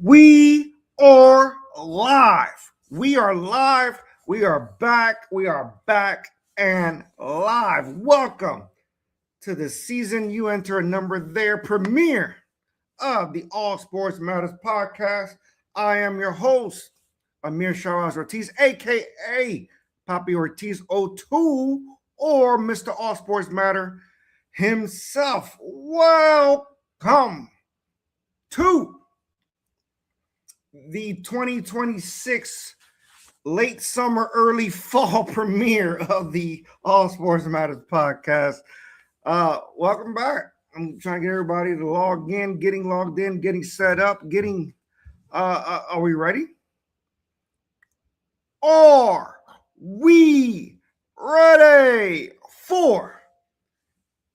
We are live. We are live. We are back. We are back and live. Welcome to the season. You enter a number there premiere of the All Sports Matters podcast. I am your host, Amir Shahraz Ortiz, aka Papi Ortiz 02, or Mr. All Sports Matter himself. Welcome to the 2026 late summer, early fall premiere of the All Sports Matters podcast. Welcome back. I'm trying to get everybody to log in, getting logged in, getting set up, getting. Are we ready? Are we ready for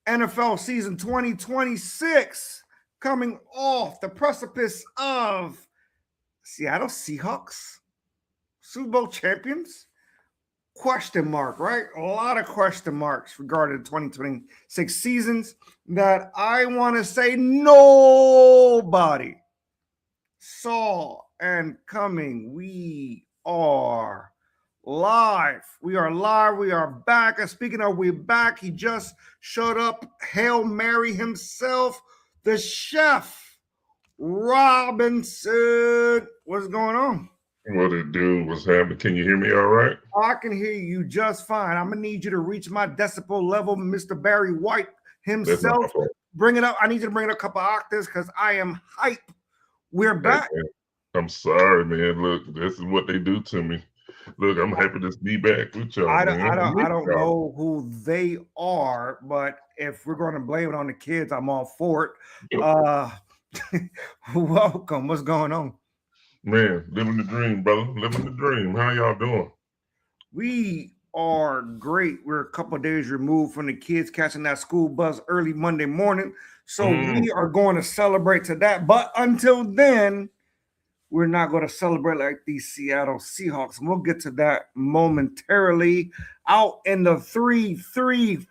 NFL season 2026 coming off the precipice of Seattle Seahawks, Super Bowl champions? Question mark, right? A lot of question marks regarding the 2026 seasons that I want to say nobody saw and coming. We are live. We are live. We are back. And speaking of we're back, he just showed up. Hail Mary himself, the chef. Robinson, what's going on? What it do? What's happening? Can you hear me all right? I can hear you just fine. I'm gonna need you to reach my decibel level, Mr. Barry White himself. Bring it up. I need you to bring it a couple octaves because I am hype. We're back. Hey, I'm sorry, man. Look, this is what they do to me. Look, I'm happy to be back with y'all. I don't know who they are, but if we're going to blame it on the kids, I'm all for it. Welcome. What's going on? Man, living the dream, brother. Living the dream. How y'all doing? We are great. We're a couple of days removed from the kids catching that school bus early Monday morning. So we are going to celebrate to that. But until then, we're not going to celebrate like these Seattle Seahawks. And we'll get to that momentarily. Out in the 3-3-4,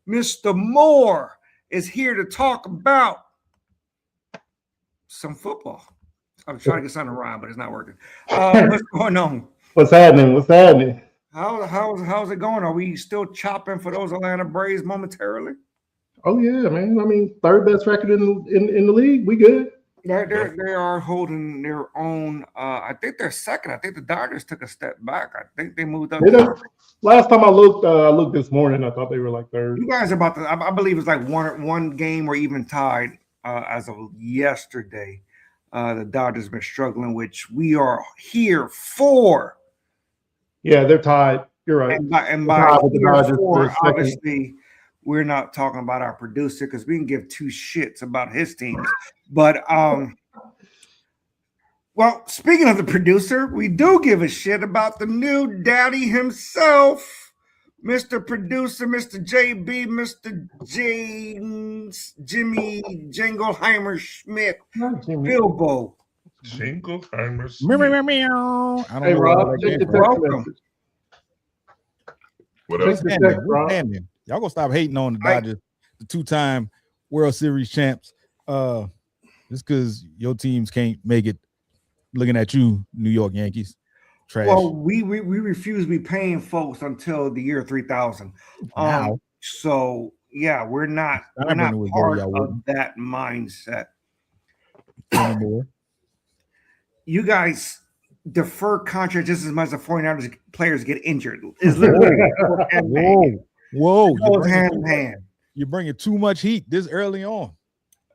Mr. Moore is here to talk about some football. I'm trying to get something around, but it's not working. What's going on? What's happening? What's happening? How's it going? Are we still chopping for those Atlanta Braves momentarily? Oh yeah, man. I mean, third best record in the league. We good. They are holding their own. I think they're second. I think the Dodgers took a step back. I think they moved up. Last time I looked this morning, I thought they were like third. You guys are about to. I believe it's like one game or even tied as of yesterday. The Dodgers have been struggling, which we are here for. Yeah, they're tied. You're right. And by the Dodgers, obviously, we're not talking about our producer because we can give two shits about his teams. But well, speaking of the producer, we do give a shit about the new daddy himself. Mr. Producer, Mr. JB, Mr. James, Jimmy Jingleheimer Schmidt, Bilbo. Jingleheimer Schmidt. Hey, Rob, welcome. What else? Y'all gonna stop hating on the Dodgers, the two-time World Series champs, just because your teams can't make it. Looking at you, New York Yankees. Trash. Well, we refuse to be paying folks until the year 3000. So yeah, we're not part of that mindset anymore. You guys defer contracts just as much as the 49ers players get injured. It's literally whoa, it goes hand in hand. You're bringing too much heat this early on.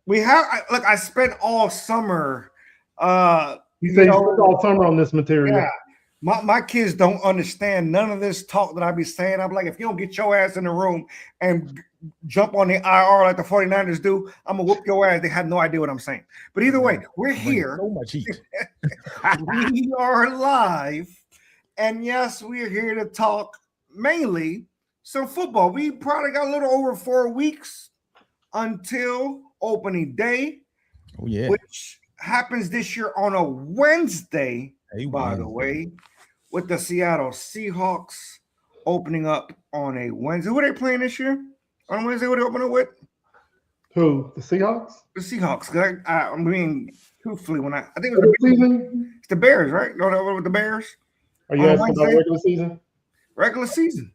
I spent all summer. You say all summer on this material. Yeah. My kids don't understand none of this talk that I be saying. I'm like, if you don't get your ass in the room and jump on the IR like the 49ers do, I'm going to whoop your ass. They have no idea what I'm saying. But either way, we're here. So much heat. We are live. And yes, we are here to talk mainly some football. We probably got a little over 4 weeks until opening day. Oh, yeah. Which happens this year on a Wednesday, by the way, with the Seattle Seahawks opening up on a Wednesday. Who are they playing this year? On Wednesday, what are they opening with? Who? The Seahawks? The Seahawks. I mean, Truthfully, I think Regular season? it's the Bears, right? No, with the Bears. Are you On asking about Wednesday? regular season? Regular season.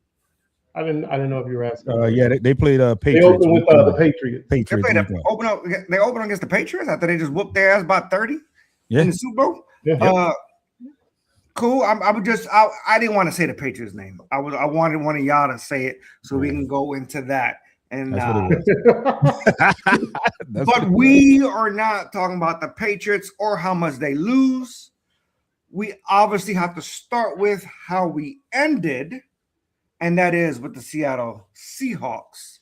I didn't know if you were asking. Yeah, they played They Patriots. opened with the Patriots. They Patriots. played week one. they opened against the Patriots after they just whooped their ass by 30 Yeah. in the Super Bowl. Yeah. Cool. I didn't want to say the Patriots name. I wanted one of y'all to say it so we can go into that. And That's what it was. but we are not talking about the Patriots or how much they lose. We obviously have to start with how we ended, and that is with the Seattle Seahawks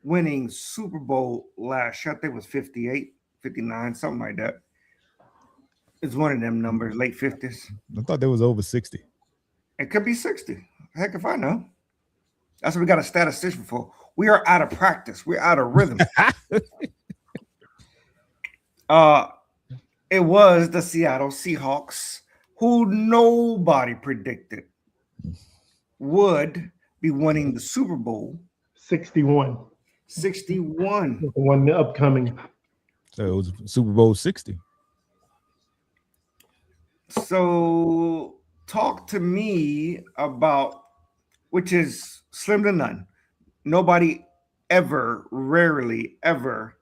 winning Super Bowl last year. I think it was 58, 59, something like that. It's one of them numbers, late 50s. I thought there was over 60. It could be 60. Heck if I know. That's what we got a statistician for. We are out of practice. We're out of rhythm. It was the Seattle Seahawks, who nobody predicted would be winning the Super Bowl. 61. 61. The one upcoming. So it was Super Bowl 60. So talk to me about, which is slim to none. Nobody ever, rarely ever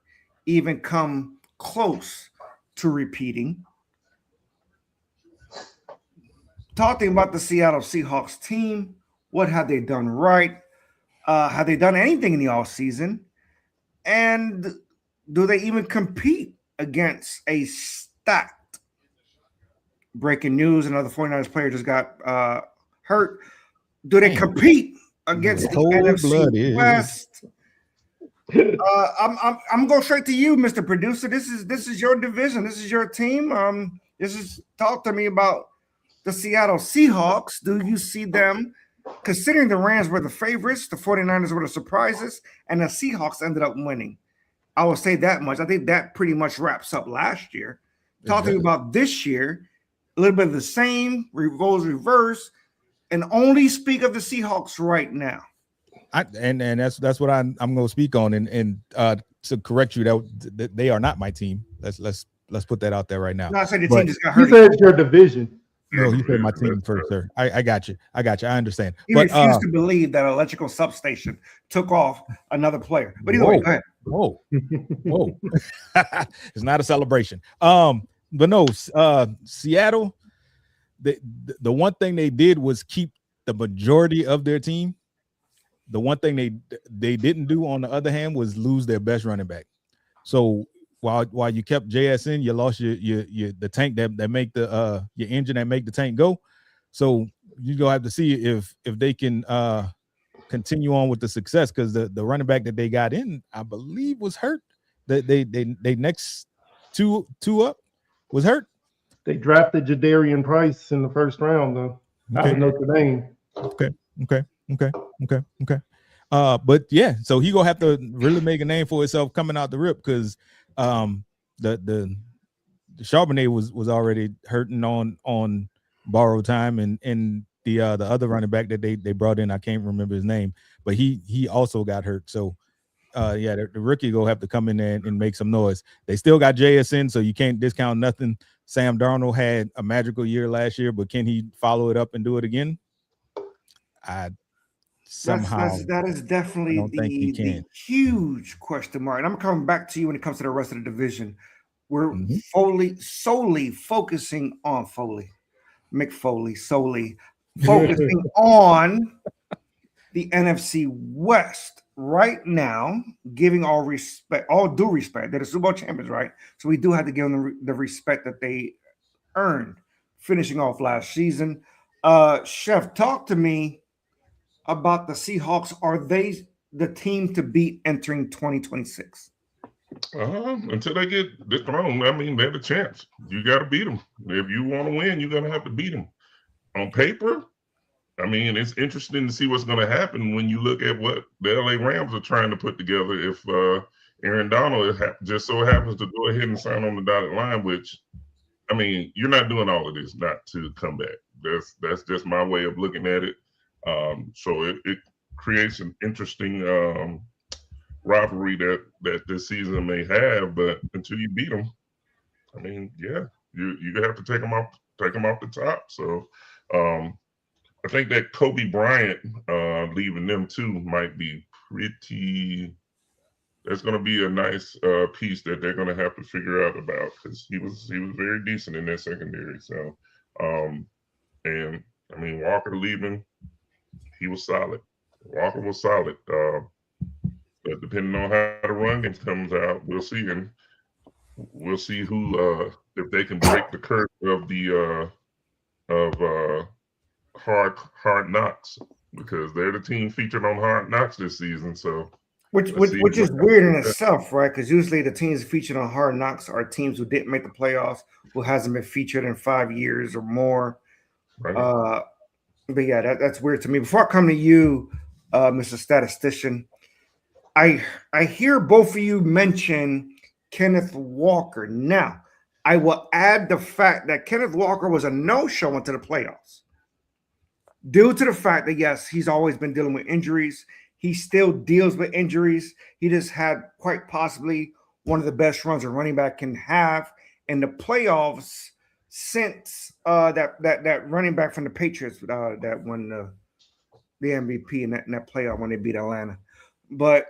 even come close to repeating. Talking about the Seattle Seahawks team, what have they done right? Have they done anything in the offseason? And do they even compete against a stacked? Breaking news, another 49ers player just got hurt. Do they compete against the NFC West? I'm going straight to you, Mr. Producer. This is your division. This is your team. Talk to me about the Seattle Seahawks. Do you see them, considering the Rams were the favorites, the 49ers were the surprises, and the Seahawks ended up winning? I will say that much. I think that pretty much wraps up last year. Talk to me about this year. A little bit of the same, roles reverse, and only speak of the Seahawks right now. And that's what I'm going to speak on, and to correct you, that they are not my team. Let's put that out there right now. No, I said the team just got hurt. You said it's your division. No, you said my team first, sir. I got you. I understand. He refused to believe that an electrical substation took off another player. But either way, go ahead. Whoa. It's not a celebration. But no, Seattle, the one thing they did was keep the majority of their team. The one thing they didn't do, on the other hand, was lose their best running back. So while you kept JSN, you lost your the tank that make the your engine that make the tank go. So you're gonna have to see if they can continue on with the success, because the running back that they got in, I believe, was hurt. They next two up was hurt. They drafted Jadarian Price in the first round, though. Out of Notre Dame. Okay. But yeah, so he gonna have to really make a name for himself coming out the rip, because the Charbonnet was already hurting on borrowed time, and the other running back that they brought in, I can't remember his name, but he also got hurt. So the rookie gonna have to come in there and make some noise. They still got JSN, so you can't discount nothing. Sam Darnold had a magical year last year, but can he follow it up and do it again? That is definitely the huge question mark. And I'm coming back to you when it comes to the rest of the division. We're solely focusing on McFoley, solely focusing on the NFC West right now, giving all due respect. They're the Super Bowl champions, right? So we do have to give them the respect that they earned finishing off last season. Chef, talk to me about the Seahawks. Are they the team to beat entering 2026? Until they get dethroned, I mean, they're the chance. You got to beat them. If you want to win, you're going to have to beat them. On paper, I mean, it's interesting to see what's going to happen when you look at what the LA Rams are trying to put together. If Aaron Donald just so happens to go ahead and sign on the dotted line, which, I mean, you're not doing all of this not to come back. That's just my way of looking at it. So it creates an interesting rivalry that this season may have, but until you beat them, I mean, yeah, you have to take them off the top. So I think that Kobe Bryant leaving them too might be pretty. That's going to be a nice piece that they're going to have to figure out about, because he was very decent in that secondary. So, and I mean, Walker leaving, he was solid. Walker was solid. But depending on how the run game comes out, we'll see, and we'll see who if they can break the curse of the hard knocks, because they're the team featured on Hard Knocks this season. So. Which is weird in itself, right? Because usually the teams featured on Hard Knocks are teams who didn't make the playoffs, who hasn't been featured in 5 years or more. Right. But yeah, that's weird to me. Before I come to you, Mr. Statistician, I hear both of you mention Kenneth Walker. Now, I will add the fact that Kenneth Walker was a no-show into the playoffs due to the fact that, yes, he's always been dealing with injuries. He still deals with injuries. He just had quite possibly one of the best runs a running back can have in the playoffs since that running back from the Patriots that won the MVP in that playoff when they beat Atlanta. But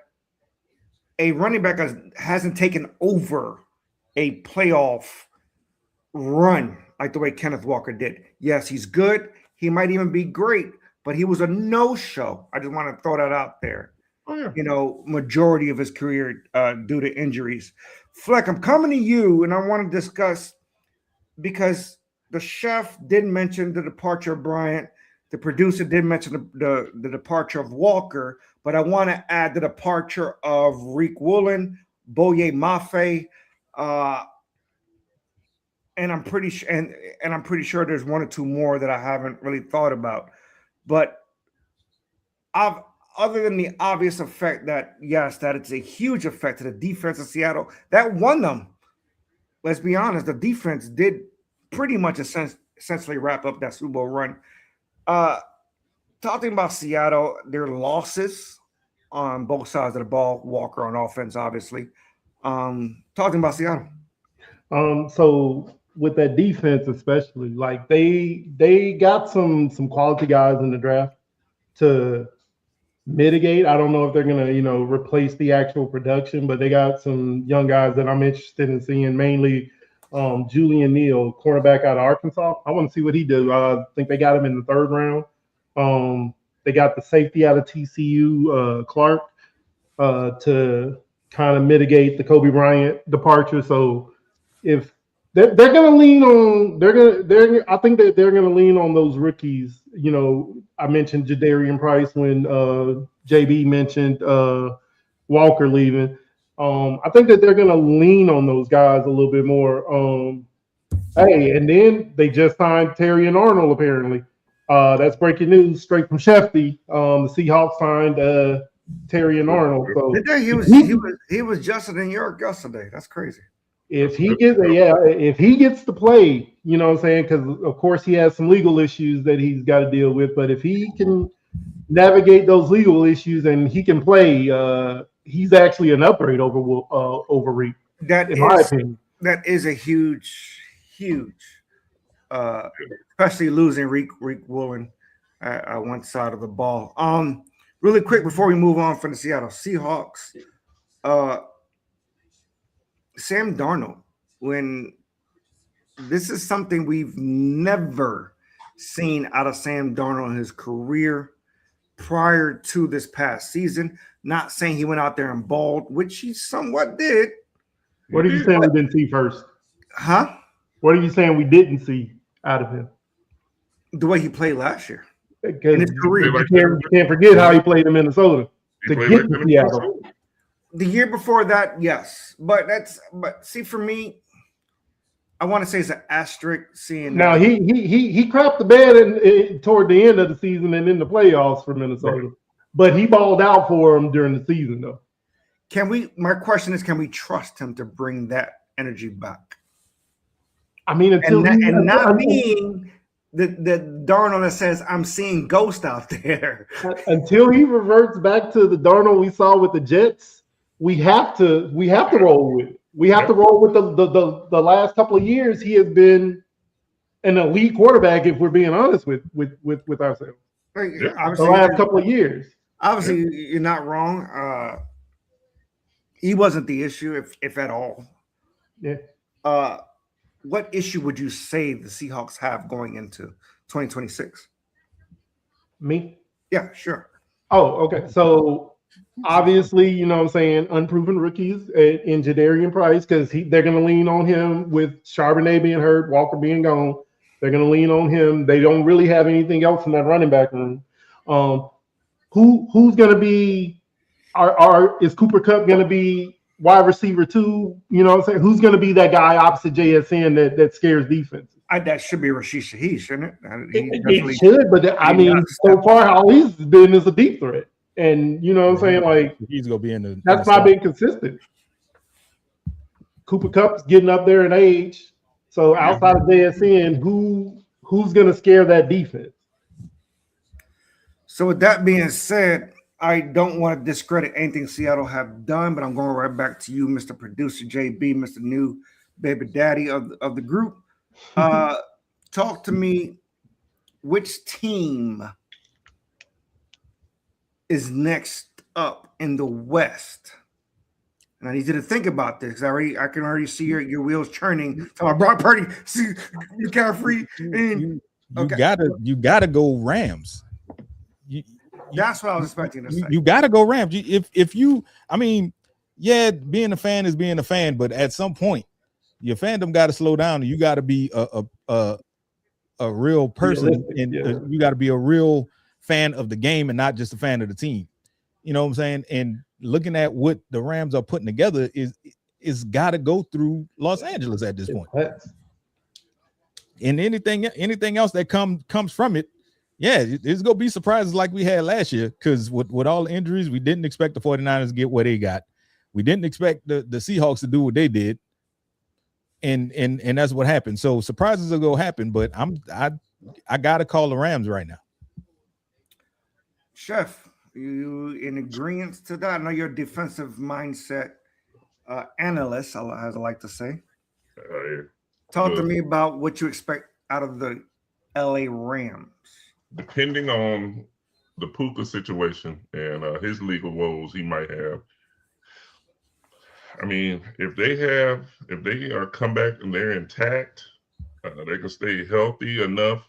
a running back hasn't taken over a playoff run like the way Kenneth Walker did. Yes, he's good. He might even be great, but he was a no-show. I just want to throw that out there. Oh, yeah. You know, majority of his career due to injuries. Fleck, I'm coming to you, and I want to discuss, because the chef did mention the departure of Bryant. The producer did mention the departure of Walker, but I want to add the departure of Reek Woolen, Boye Mafe, and I'm pretty sure, and I'm pretty sure there's one or two more that I haven't really thought about. But other than the obvious effect that, yes, that it's a huge effect to the defense of Seattle, that won them. Let's be honest, the defense did pretty much essentially wrap up that Super Bowl run. Talking about Seattle, their losses on both sides of the ball, Walker on offense, obviously. Talking about Seattle. So with that defense, especially, like they got some quality guys in the draft to mitigate. I don't know if they're gonna, replace the actual production, but they got some young guys that I'm interested in seeing, mainly Julian Neal, cornerback out of Arkansas. I want to see what he does. I think they got him in the 3rd round. They got the safety out of TCU, Clark, to kind of mitigate the Kobe Bryant departure. So if they're going to lean on, I think that they're going to lean on those rookies. I mentioned Jadarian Price when JB mentioned Walker leaving. I think that they're going to lean on those guys a little bit more. Hey, and then they just signed Terrion Arnold, apparently. That's breaking news straight from Shefty. The Seahawks signed Terrion Arnold. So he was just in New York yesterday. That's crazy. If he gets to play, you know what I'm saying? Because of course he has some legal issues that he's got to deal with. But if he can navigate those legal issues and he can play, he's actually an upgrade over Reek. In my opinion, that is a huge, especially losing Reek Woolen at one side of the ball. Really quick before we move on from the Seattle Seahawks, Sam Darnold, when this is something we've never seen out of Sam Darnold in his career prior to this past season. Not saying he went out there and balled, which he somewhat did. What are you saying we didn't see first? Huh? What are you saying we didn't see out of him? The way he played last year. In his career. You can't forget how he played in Minnesota to get to Seattle. The year before that, yes. But see, for me, I want to say it's an asterisk seeing. Now he crapped the bed toward the end of the season and in the playoffs for Minnesota. Right. But he balled out for him during the season, though. My question is, can we trust him to bring that energy back? I mean, being the Darnold that says, I'm seeing ghost out there. Until he reverts back to the Darnold we saw with the Jets, we have to roll with it. We have to roll with the last couple of years. He has been an elite quarterback, if we're being honest with ourselves. The last couple of years. Obviously, you're not wrong. He wasn't the issue, if at all. Yeah. What issue would you say the Seahawks have going into 2026? Me? Yeah, sure. Oh, okay. So obviously, you know what I'm saying, unproven rookies in Jadarian Price, because they're going to lean on him with Charbonnet being hurt, Walker being gone. They're going to lean on him. They don't really have anything else in that running back room. Who's going to be? Is Cooper Kupp going to be wide receiver 2? You know what I'm saying? Who's going to be that guy opposite JSN that scares defense? That should be Rashid Shaheed, shouldn't it? It should, but I mean, so far all he's been is a deep threat, and you know what I'm saying. Like he's gonna be in the. That's not being consistent. Cooper Kupp's getting up there in age, so outside of JSN, who's gonna scare that defense? So with that being said, I don't want to discredit anything Seattle have done, but I'm going right back to you, Mr. Producer JB, Mr. New Baby Daddy of the group. Talk to me. Which team is next up in the West? And I need you to think about this. I can already see your wheels churning. So Brock Purdy, see McCaffrey, and you gotta go Rams. That's what I was expecting to say. You gotta go Rams. If you, I mean, yeah, being a fan is being a fan, but at some point, your fandom got to slow down. And you got to be a real person, and you got to be a real fan of the game and not just a fan of the team. You know what I'm saying? And looking at what the Rams are putting together is got to go through Los Angeles at this point. And anything else that comes from it, yeah, it's gonna be surprises like we had last year. Because with all the injuries, we didn't expect the 49ers to get what they got. We didn't expect the Seahawks to do what they did. And that's what happened. So surprises are gonna happen, but I gotta call the Rams right now. Chef, you in agreement to that? I know you're a defensive mindset analyst, as I like to say. Talk to me about what you expect out of the LA Rams. Depending on the Puka situation and his legal woes he might have. I mean, if they are come back and they're intact, they can stay healthy enough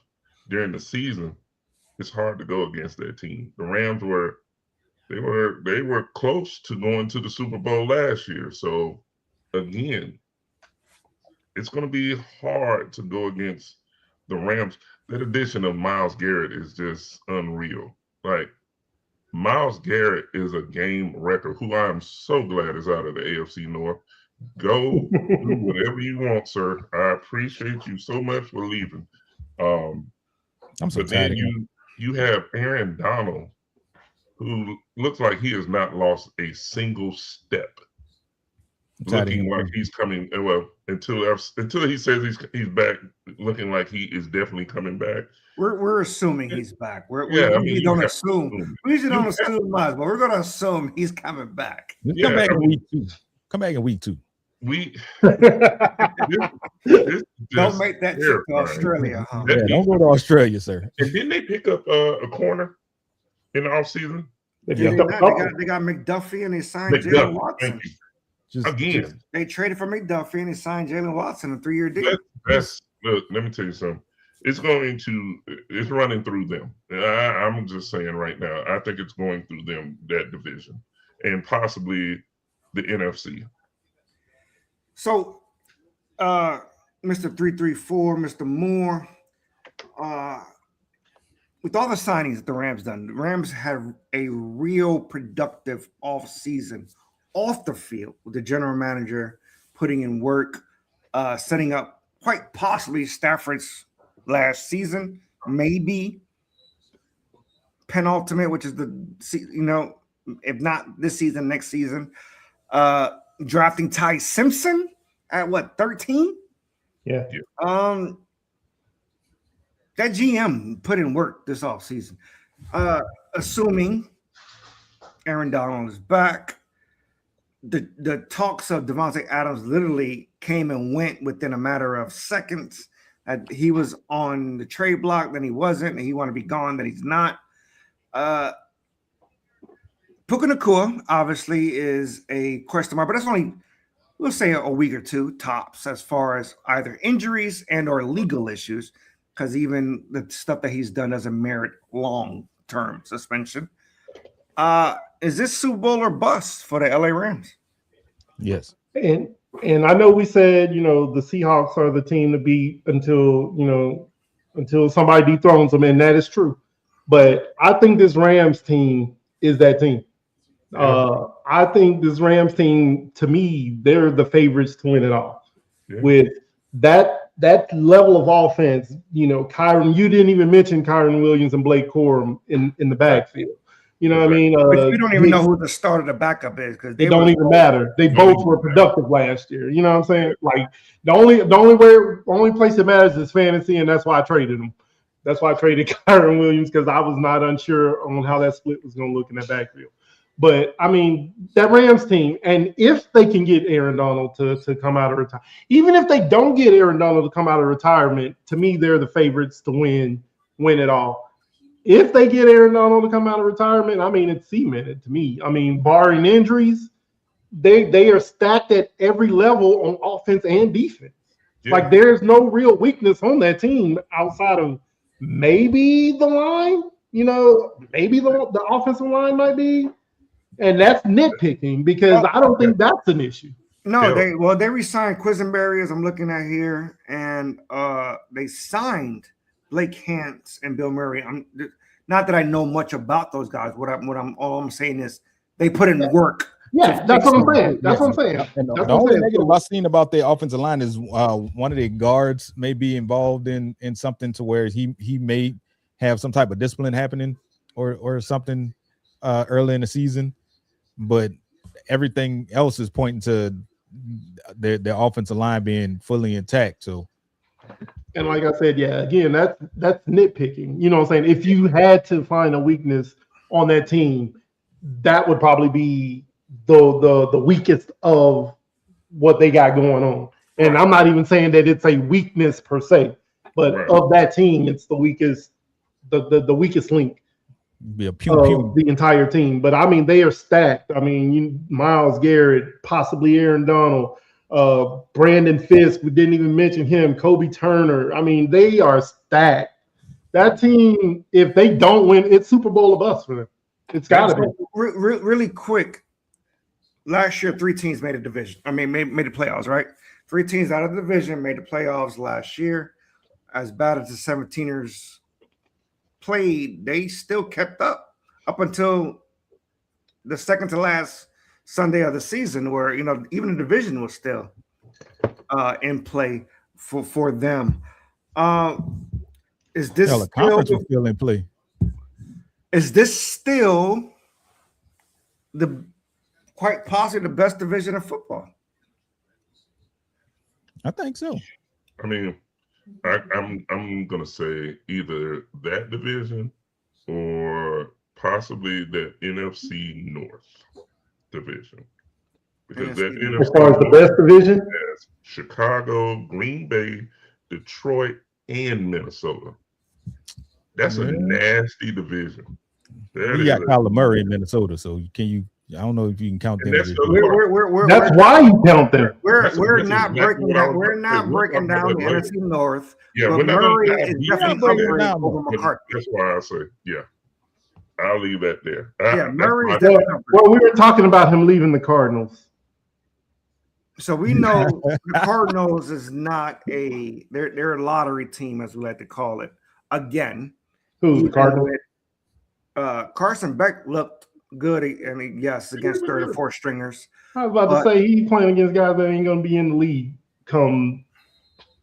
during the season. It's hard to go against that team. The Rams were close to going to the Super Bowl last year. So again, it's going to be hard to go against the Rams. That addition of Myles Garrett is just unreal. Like, Myles Garrett is a game wrecker who I'm so glad is out of the AFC North. Go do whatever you want, sir. I appreciate you so much for leaving. I'm so but tired. Then you have Aaron Donald, who looks like he has not lost a single step. Looking like he's coming, well, until he says he's back, looking like he is definitely coming back. We're assuming he's back. We usually don't assume much, but we're going to assume he's coming back. Come back in week 2. Come back in week 2. Don't make that trip to Australia, huh? Yeah, don't go to Australia, sir. And didn't they pick up a corner in the offseason? They got McDuffie and they signed Jalen Watson. Again, they traded for McDuffie and they signed Jalen Watson a 3-year deal. Look, let me tell you something. It's running through them. I'm just saying right now, I think it's going through them, that division, and possibly the NFC. So, Mr. 334, Mr. Moore, with all the signings that the Rams done, the Rams have a real productive offseason off the field with the general manager putting in work, setting up quite possibly Stafford's last season, maybe penultimate, which is if not this season, next season. Drafting Ty Simpson at 13? Yeah. That GM put in work this offseason. Assuming Aaron Donald is back, the talks of Devontae Adams literally came and went within a matter of seconds. He was on the trade block, then he wasn't, and he wanted to be gone, then he's not. Puka Nacua obviously is a question mark, but that's only, we'll say, a week or two tops as far as either injuries and or legal issues, because even the stuff that he's done doesn't merit long-term suspension. Is this Super Bowl or bust for the LA Rams? Yes. And I know we said, the Seahawks are the team to beat until somebody dethrones them, and that is true. But I think this Rams team is that team. I think this Rams team, to me, they're the favorites to win it all. Yeah. With that level of offense, Kyron, you didn't even mention Kyron Williams and Blake Corum in the backfield. You know what I mean? But we don't even know who the start of the backup is because they don't even matter. They both were productive last year. You know what I'm saying? Like the only place it matters is fantasy, and that's why I traded him. That's why I traded Kyron Williams, because I was not unsure on how that split was going to look in that backfield. But I mean, that Rams team, and if they can get Aaron Donald to come out of retirement, even if they don't get Aaron Donald to come out of retirement, to me, they're the favorites to win it all. If they get Aaron Donald to come out of retirement, I mean, it's cemented to me. I mean, barring injuries, they are stacked at every level on offense and defense. Yeah. Like, there's no real weakness on that team outside of maybe the line. Maybe the offensive line might be. And that's nitpicking because I don't think that's an issue. No, they re-signed Quisenberry, as I'm looking at here, and they signed Blake Hance and Bill Murray. Not that I know much about those guys. All I'm saying is they put in work. Yeah, that's what I'm saying. That's what I'm saying. And the only negative I've seen about their offensive line is one of their guards may be involved in something to where he may have some type of discipline happening or something early in the season. But everything else is pointing to their offensive line being fully intact. So, and like I said, yeah, again, that's nitpicking. You know what I'm saying? If you had to find a weakness on that team, that would probably be the weakest of what they got going on. And I'm not even saying that it's a weakness per se, but of that team, it's the weakest, the weakest link. Be a pew. The entire team. But I mean, they are stacked. I mean, Myles Garrett, possibly Aaron Donald, Brandon Fisk, we didn't even mention him, Kobe Turner. I mean, they are stacked. That team, if they don't win, it's Super Bowl of us for them. It's got to be. Really quick. Last year, 3 teams made a division. I mean, made the playoffs, right? 3 teams out of the division made the playoffs last year. As bad as the 17ers played, they still kept up until the second to last Sunday of the season, where even the division was still in play for them. Is this the conference was still in play? Is this still quite possibly the best division of football? I think so. I mean, I'm gonna say either that division or possibly the NFC North division, because that NFC as far as the best division has Chicago, Green Bay, Detroit, and Minnesota. That's a nasty division. We got Kyler Murray in Minnesota, so I don't know if you can count them. That's why you count them. We're not breaking down the NFC North. Yeah, but Murray is definitely over McCarthy. That's why I say, yeah. I'll leave that there. Murray is definitely. Well, we were talking about him leaving the Cardinals. So we know the Cardinals is not they're a lottery team, as we like to call it. Again, who's the Cardinals? Carson Beck looked good. I mean, yes, against 3rd or 4th stringers. I was about to say he's playing against guys that ain't going to be in the league come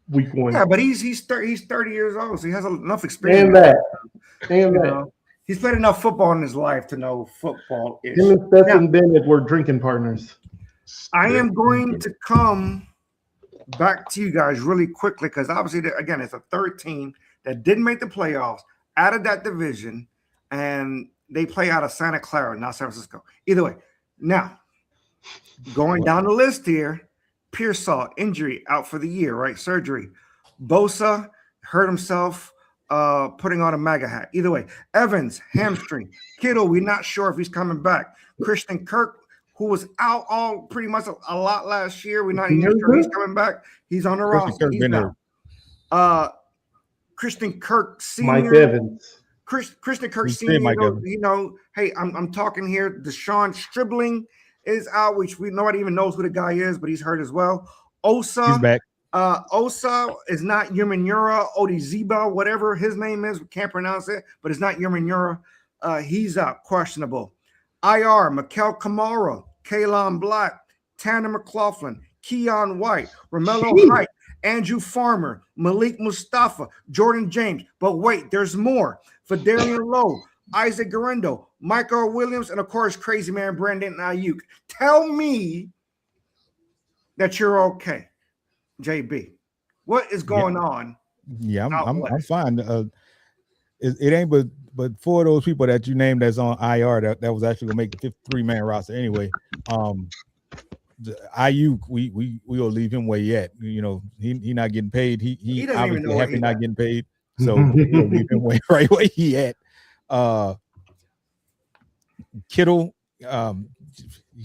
week 1. Yeah, but he's 30 years old, so he has enough experience. And that. He's played enough football in his life to know football is. Him and Stetson Bennett were drinking partners. I am going to come back to you guys really quickly because obviously, again, it's a 3rd team that didn't make the playoffs out of that division, and they play out of Santa Clara, not San Francisco. Either way, now Going down the list here, Pearsall, injury, out for the year, right? Surgery. Bosa hurt himself putting on a MAGA hat. Either way, Evans, hamstring. Kittle, we're not sure if he's coming back. Christian Kirk, who was out all pretty much a lot last year. We're not even sure he's coming back. He's on the roster. He's down. Christian Kirk Sr. Mike Evans. Christian Kirk Sr. Hey, I'm talking here. Deshaun Stribling is out, which nobody even knows who the guy is, but he's hurt as well. Osa, he's back. Osa is not Umenyiora, Odiziba, whatever his name is. We can't pronounce it, but it's not Umenyiora. He's out, questionable. IR, Mikel Kamara, Kalon Black, Tanner McLaughlin, Keon White, Romello Height, Andrew Farmer, Malik Mustafa, Jordan James. But wait, there's more. Fidarian Lowe, Isaac Garendo, Michael Williams, and of course, crazy man Brandon Ayuk. Tell me that you're okay, JB. What is going on? Yeah, I'm fine. It ain't but four of those people that you named that's on IR that was actually gonna make the 53-man roster anyway. Ayuk, we will leave him where he at. You know, he not getting paid. He obviously happy not getting paid. So we'll leave him right where he at. Kittle,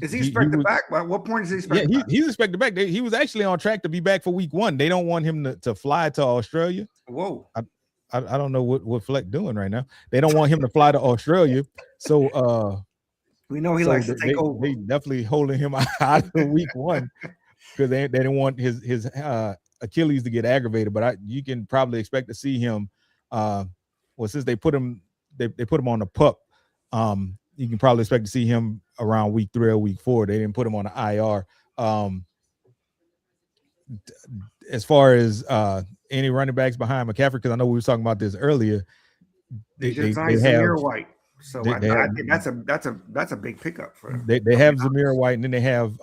is he expected back? At what point is he expected back? He's expected back. He was actually on track to be back for week 1. They don't want him to fly to Australia. Whoa. I don't know what Fleck doing right now. They don't want him to fly to Australia. So we know he likes to take over. They definitely holding him out of week 1 because they didn't want his Achilles to get aggravated. But you can probably expect to see him. Since they put him on the pup, you can probably expect to see him around week 3 or week 4. They didn't put him on the IR. As far as any running backs behind McCaffrey, because I know we were talking about this earlier. They have Zamir White, so I think that's a big pickup for them. They have Zamir White, and then they have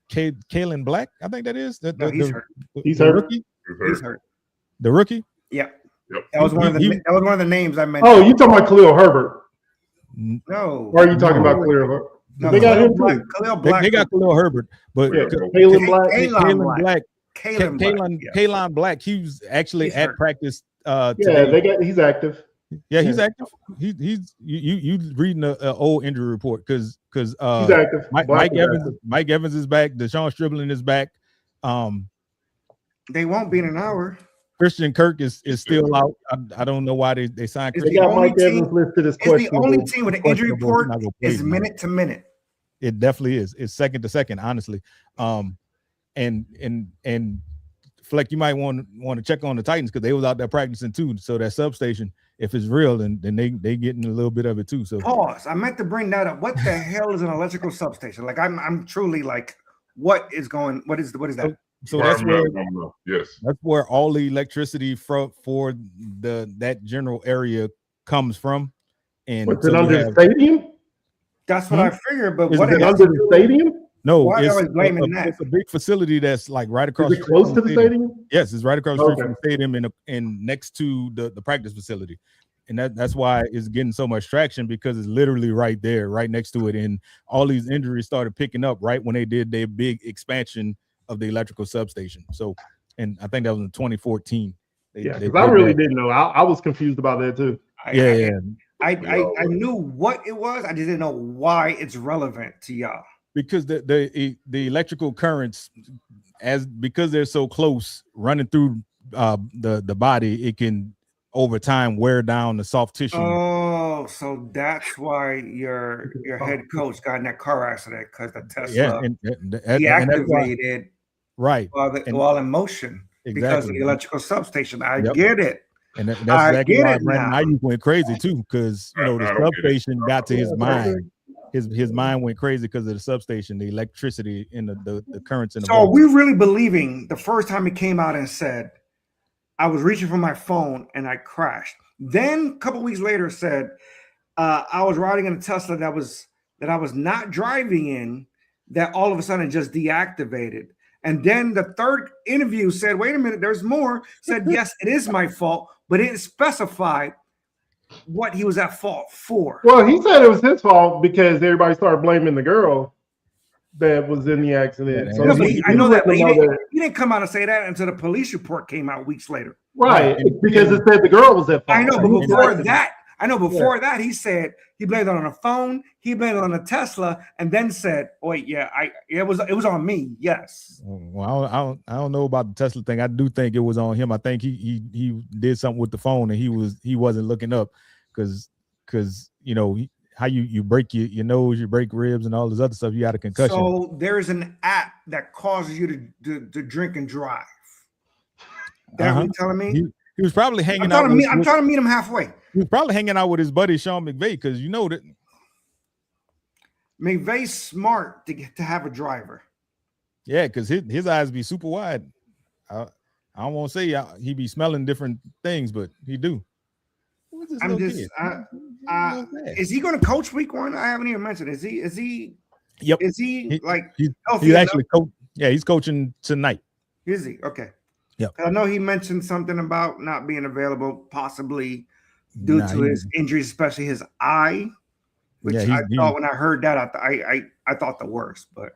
Kalen Black. I think that is he's hurt. He's hurt. Rookie. He's hurt. The rookie. Yeah, that was one of the names I mentioned. Oh, you talking about Khalil Herbert? No. Or are you talking about Khalil Herbert? No, they got him too. Khalil Black. They got Khalil Herbert, but Kalen Black. Kalon Black. He was actually at practice. Today. He's active. Yeah, he's active. He's you reading an old injury report because he's active. Mike Evans is back. Deshaun Stribling is back. They won't be in an hour. Christian Kirk is still out. I don't know why they signed. They got Mike Evans listed as questionable. The only team with an injury report is minute to minute. It definitely is. It's second to second, honestly. And Fleck, you might want to check on the Titans because they was out there practicing too. So that substation, if it's real, then they getting a little bit of it too. So pause. I meant to bring that up. What the hell is an electrical substation? Like I'm truly like, what is that? So that's where all the electricity for that general area comes from. And what's it under the stadium? That's what I figured. But what is it under the stadium? No, why are we blaming that? It's a big facility that's like right across. Is it close to the stadium? Yes, it's right across the street from the stadium and next to the practice facility. And that's why it's getting so much traction because it's literally right there, right next to it. And all these injuries started picking up right when they did their big expansion of the electrical substation. So, and I think that was in 2014. Because I really didn't know. I was confused about that too. I knew what it was. I just didn't know why it's relevant to y'all. Because the electrical currents, because they're so close, running through the body, it can over time wear down the soft tissue. Oh, so that's why your head coach got in that car accident because the Tesla deactivated right while in motion because of the electrical substation. I get it. And that's exactly why Brandon Ayuk went crazy too, because the substation got to his mind. His mind went crazy because of the substation, the electricity in the currents in the. So are we really believing the first time he came out and said, I was reaching for my phone and I crashed. Then a couple weeks later said, I was riding in a Tesla that I was not driving in, that all of a sudden just deactivated. And then the third interview said, wait a minute, there's more. Said, yes, it is my fault, but it didn't specify what he was at fault for. Well, he said it was his fault because everybody started blaming the girl. that was in the accident. Yeah, So No, but I know that, but let them know that. he didn't come out and say that until the police report came out weeks later. Right, Right. because it said the girl was at fault. I know, but He was before like- that, he said he blamed it on a phone, he blamed it on a Tesla, and then said, "Oh, wait, yeah, it was on me." Yes. Well, I don't know about the Tesla thing. I do think it was on him. I think he did something with the phone and he wasn't looking up because you know how you break your nose, you break ribs, and all this other stuff. You got a concussion. So there is an app that causes you to drink and drive. That what you telling me? He was probably hanging I'm out. trying to meet him halfway. He was probably hanging out with his buddy Sean McVay because you know that. McVay's smart to have a driver. Yeah, because his eyes be super wide. I don't want to say he be smelling different things, but he do. What's this I'm little just. kid? Is he going to coach week 1? I haven't even mentioned. Is he? Yep. Is he like He's healthy actually he's coaching tonight. Is he? Okay. Yep. I know he mentioned something about not being available, possibly due to his injuries, especially his eye. Which I thought when I heard that, I thought the worst. But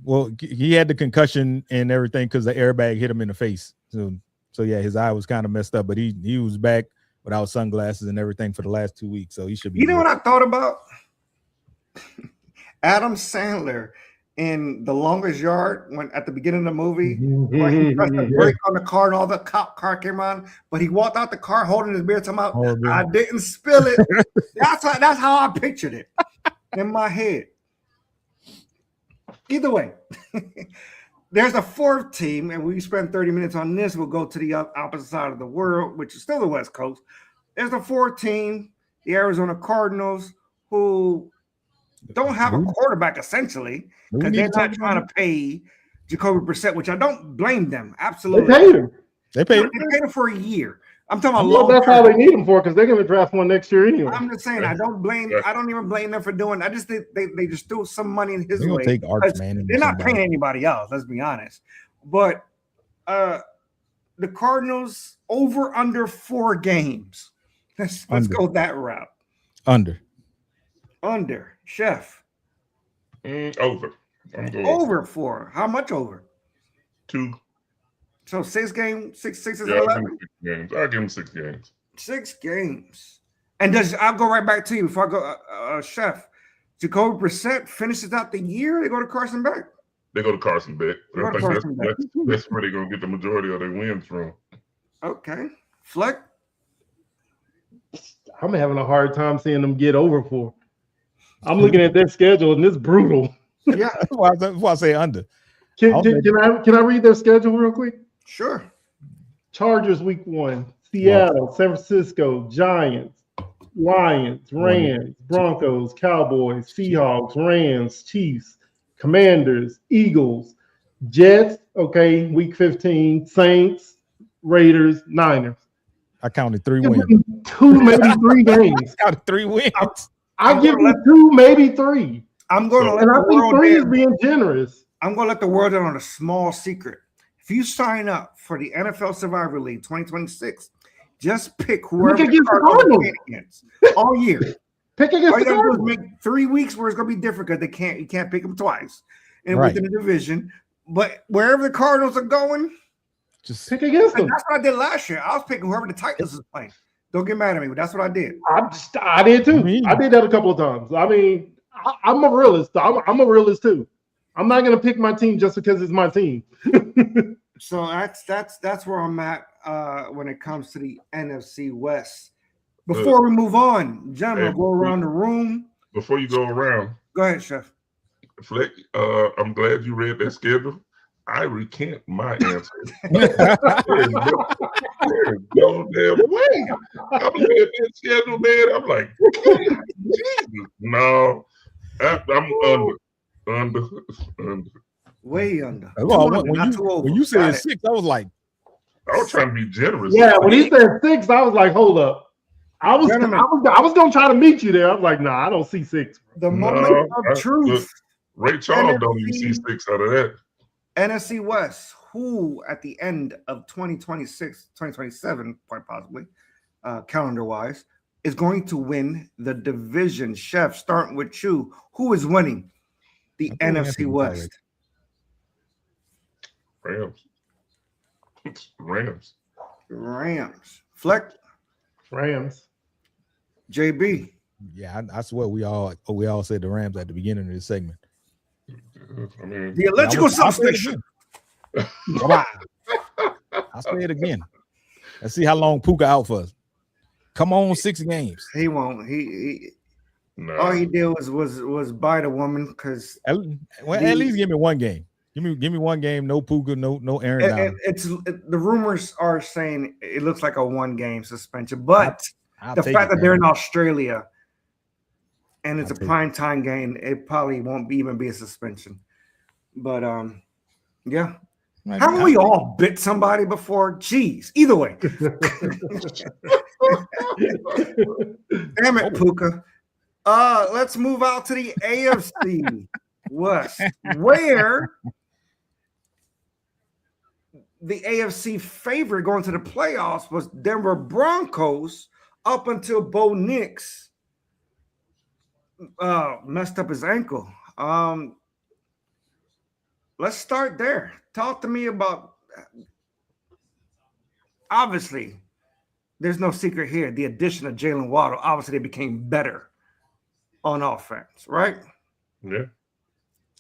well, he had the concussion and everything because the airbag hit him in the face. So yeah, his eye was kind of messed up, but he was back without sunglasses and everything for the last 2 weeks. So he should be. You know what I thought about? Adam Sandler in The Longest Yard when at the beginning of the movie, where he pressed the brake on the car and all the car came on, but he walked out the car holding his beer, talking about, I didn't spill it. That's how I pictured it in my head. Either way, there's a 4th team, and we spend 30 minutes on this. We'll go to the opposite side of the world, which is still the West Coast. There's a 4th team, the Arizona Cardinals, who don't have a quarterback essentially because they're not trying to pay Jacoby Brissett, which I don't blame them. Absolutely, they paid him. They paid him for a year. I'm talking about long. That's how they need him for because they're going to draft one next year anyway. I'm just saying I don't even blame them for doing. I just think they just threw some money in his way. Take Arch Manning. They're not paying anybody else. Let's be honest. But the Cardinals under 4 games. Let's go that route. Under. Chef. Over. I'm going over 4. How much over? 2. So 6 games, 6 is 11 games. I'll give him 6 games. 6 games. And I'll go right back to you before I go, Chef. Jacoby Brissett finishes out the year. They go to Carson Beck. They go to Carson Beck. I think that's where they're going to get the majority of their wins from. Okay. Fleck. I'm having a hard time seeing them get over 4. I'm looking at their schedule and it's brutal. Yeah, that's why I say under. Can I read their schedule real quick? Sure. Chargers week 1, Seattle, San Francisco, Giants, Lions, Rams, Broncos, Cowboys, Seahawks, Rams, Chiefs, Commanders, Eagles, Jets. Okay, week 15, Saints, Raiders, Niners. I counted 3 wins. 2, maybe 3 games. I counted 3 wins. I'll give you 2, maybe 3. I'm going to let and I the think world 3 in. is being generous. I'm going to let the world in on a small secret. If you sign up for the NFL Survivor League 2026, just pick whoever against the Cardinals against all year. Pick against all you the got to do is Cardinals. make 3 weeks where it's going to be different because you can't pick them twice and Right. within the division. But wherever the Cardinals are going, Just Pick against them. and that's what I did last year. I was picking whoever the Titans is playing. Don't get mad at me, but that's what I did. I did too. Me. I did that a couple of times. I mean, I'm a realist. I'm a realist too. I'm not gonna pick my team just because it's my team. So that's where I'm at when it comes to the NFC West. Before we move on, gentlemen, go around the room. Before you go around, Go ahead, Chef. Fleck, I'm glad you read that schedule. I recant my answer. There's no damn way. I'm looking at that schedule, man. I'm like, Jesus. No, I'm under. Way under. Well, Too under, not too over. when you Got said it. 6, I was like, I was trying to be generous. Yeah, when he said 6, I was like, hold up. I was gonna try to meet you there. I was like, nah, I don't see 6. The No, moment of truth. look, Ray Charles don't even see 6 out of that. NFC West, who at the end of 2026, 2027, quite possibly, calendar-wise, is going to win the division. Chef, starting with you, who is winning? the I thought we NFC answered this West. Rams. Rams. Fleck, Rams. JB. Yeah, I swear we all said the Rams at the beginning of this segment. I mean, The electrical I'll say it substation. again. Wow. I'll say it again. Let's see how long Puka out for us. Come on, 6 games. He won't. He nah. all he did was bite a woman because At least give me one game. Give me one game. No Puka, no Aaron Donald. the rumors are saying it looks like a 1-game suspension, but I'll the take fact it, that they're man. in Australia and it's I'll a take prime time game, it probably won't even be a suspension. But yeah. Like, Haven't we all bit somebody before? Jeez. Either way. Damn it, Puka. Let's move out to the AFC West, where the AFC favorite going to the playoffs was Denver Broncos up until Bo Nix messed up his ankle. Let's start there. Talk to me about, obviously, there's no secret here. The addition of Jalen Waddle, obviously they became better on offense, right? Yeah.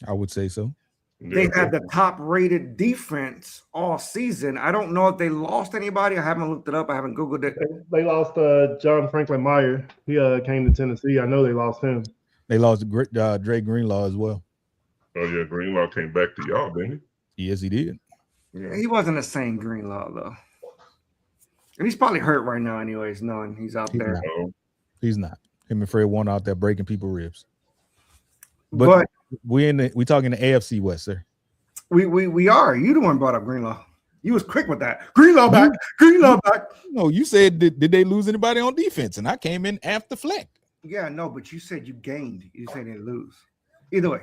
I would say so. They had the top-rated defense all season. I don't know if they lost anybody. I haven't looked it up. I haven't Googled it. They lost John Franklin Meyer. He came to Tennessee. I know they lost him. They lost Dre Greenlaw as well. Oh yeah, Greenlaw came back to y'all, didn't Yes, he did. he? Yeah. He wasn't the same Greenlaw, though. And he's probably hurt right now anyways, knowing he's out He's there. not. Oh, He's not. Him and Fred Warner out there breaking people ribs. But we talking the AFC West, sir. we are. You the one brought up Greenlaw. You was quick with that. Greenlaw back. Greenlaw back. No, you said did they lose anybody on defense? And I came in after Fleck. Yeah, no, but you said you gained. You said they lose. Either way,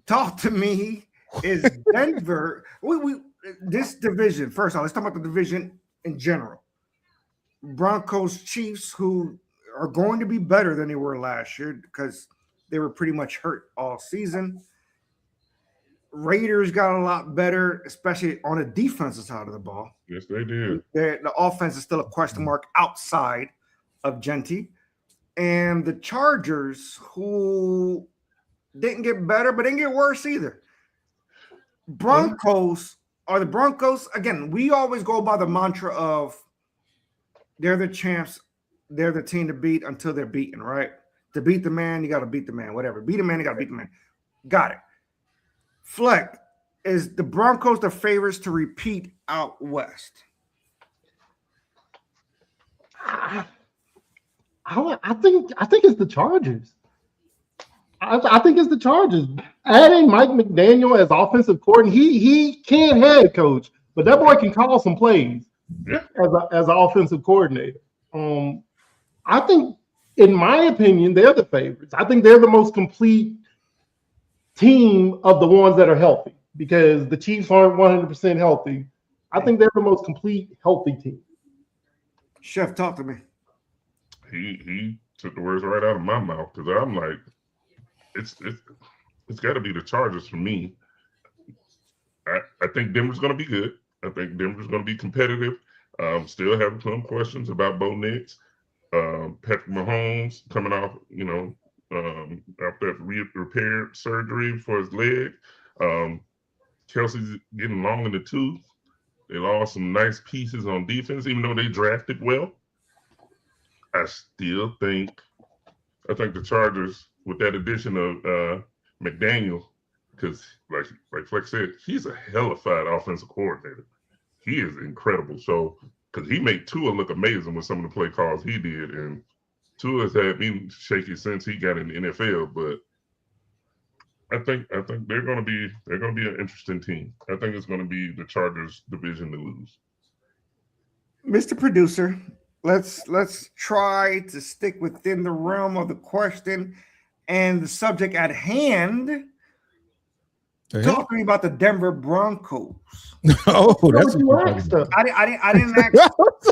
talk to me. Is Denver? we this division? First off, let's talk about the division in general. Broncos, Chiefs, who are going to be better than they were last year because they were pretty much hurt all season. Raiders got a lot better, especially on the defensive side of the ball. yes, they did. The offense is still a question mark outside of Genty. And the Chargers, who didn't get better, but didn't get worse either. Broncos are the Broncos. Again, we always go by the mantra of they're the champs, they're the team to beat until they're beaten, right? To beat the man, you got to beat the man, whatever. Beat the man, you got to beat the man. Got it. Fleck, is the Broncos the favorites to repeat out west? I think it's the Chargers. I think it's the Chargers. Adding Mike McDaniel as offensive coordinator, he can't head coach, but that boy can call some plays. Yeah. As an offensive coordinator. I think, in my opinion, they're the favorites. I think they're the most complete team of the ones that are healthy because the Chiefs aren't 100% healthy. I think they're the most complete healthy team. Chef, talk to me. He took the words right out of my mouth because I'm like, it's got to be the Chargers for me. I think Denver's going to be good. I think Denver's going to be competitive. Still have some questions about Bo Nix. Patrick Mahomes coming off, after that repair surgery for his leg. Kelsey's getting long in the tooth. They lost some nice pieces on defense, even though they drafted well. I think the Chargers, with that addition of McDaniel, because like Fleck said, he's a hellified offensive coordinator. He is incredible. So, because he made Tua look amazing with some of the play calls he did, and Tua's had me shaky since he got in the NFL. But I think they're going to be an interesting team. I think it's going to be the Chargers division to lose. Mr. Producer, let's try to stick within the realm of the question and the subject at hand. Talk to me about the Denver Broncos. Oh, that's what you asked. I didn't ask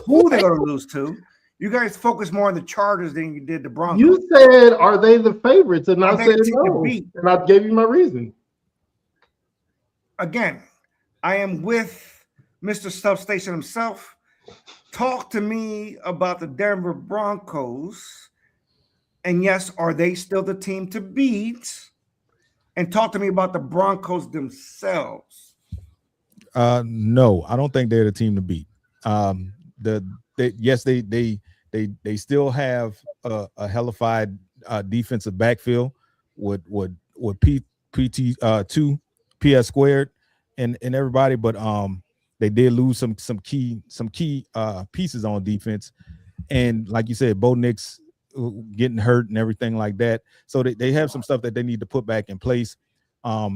who they're going to lose to. You guys focus more on the Chargers than you did the Broncos. You said, "Are they the favorites?" And I Are they said the team to no, beat? and I gave you my reason. Again, I am with Mr. Substation himself. Talk to me about the Denver Broncos. And yes, are they still the team to beat? And talk to me about the Broncos themselves. No, I don't think they're the team to beat. They still have a hellified defensive backfield with PT2 PS squared and everybody, but they did lose some key pieces on defense, and like you said, Bo Nix getting hurt and everything like that. So they have some stuff that they need to put back in place. I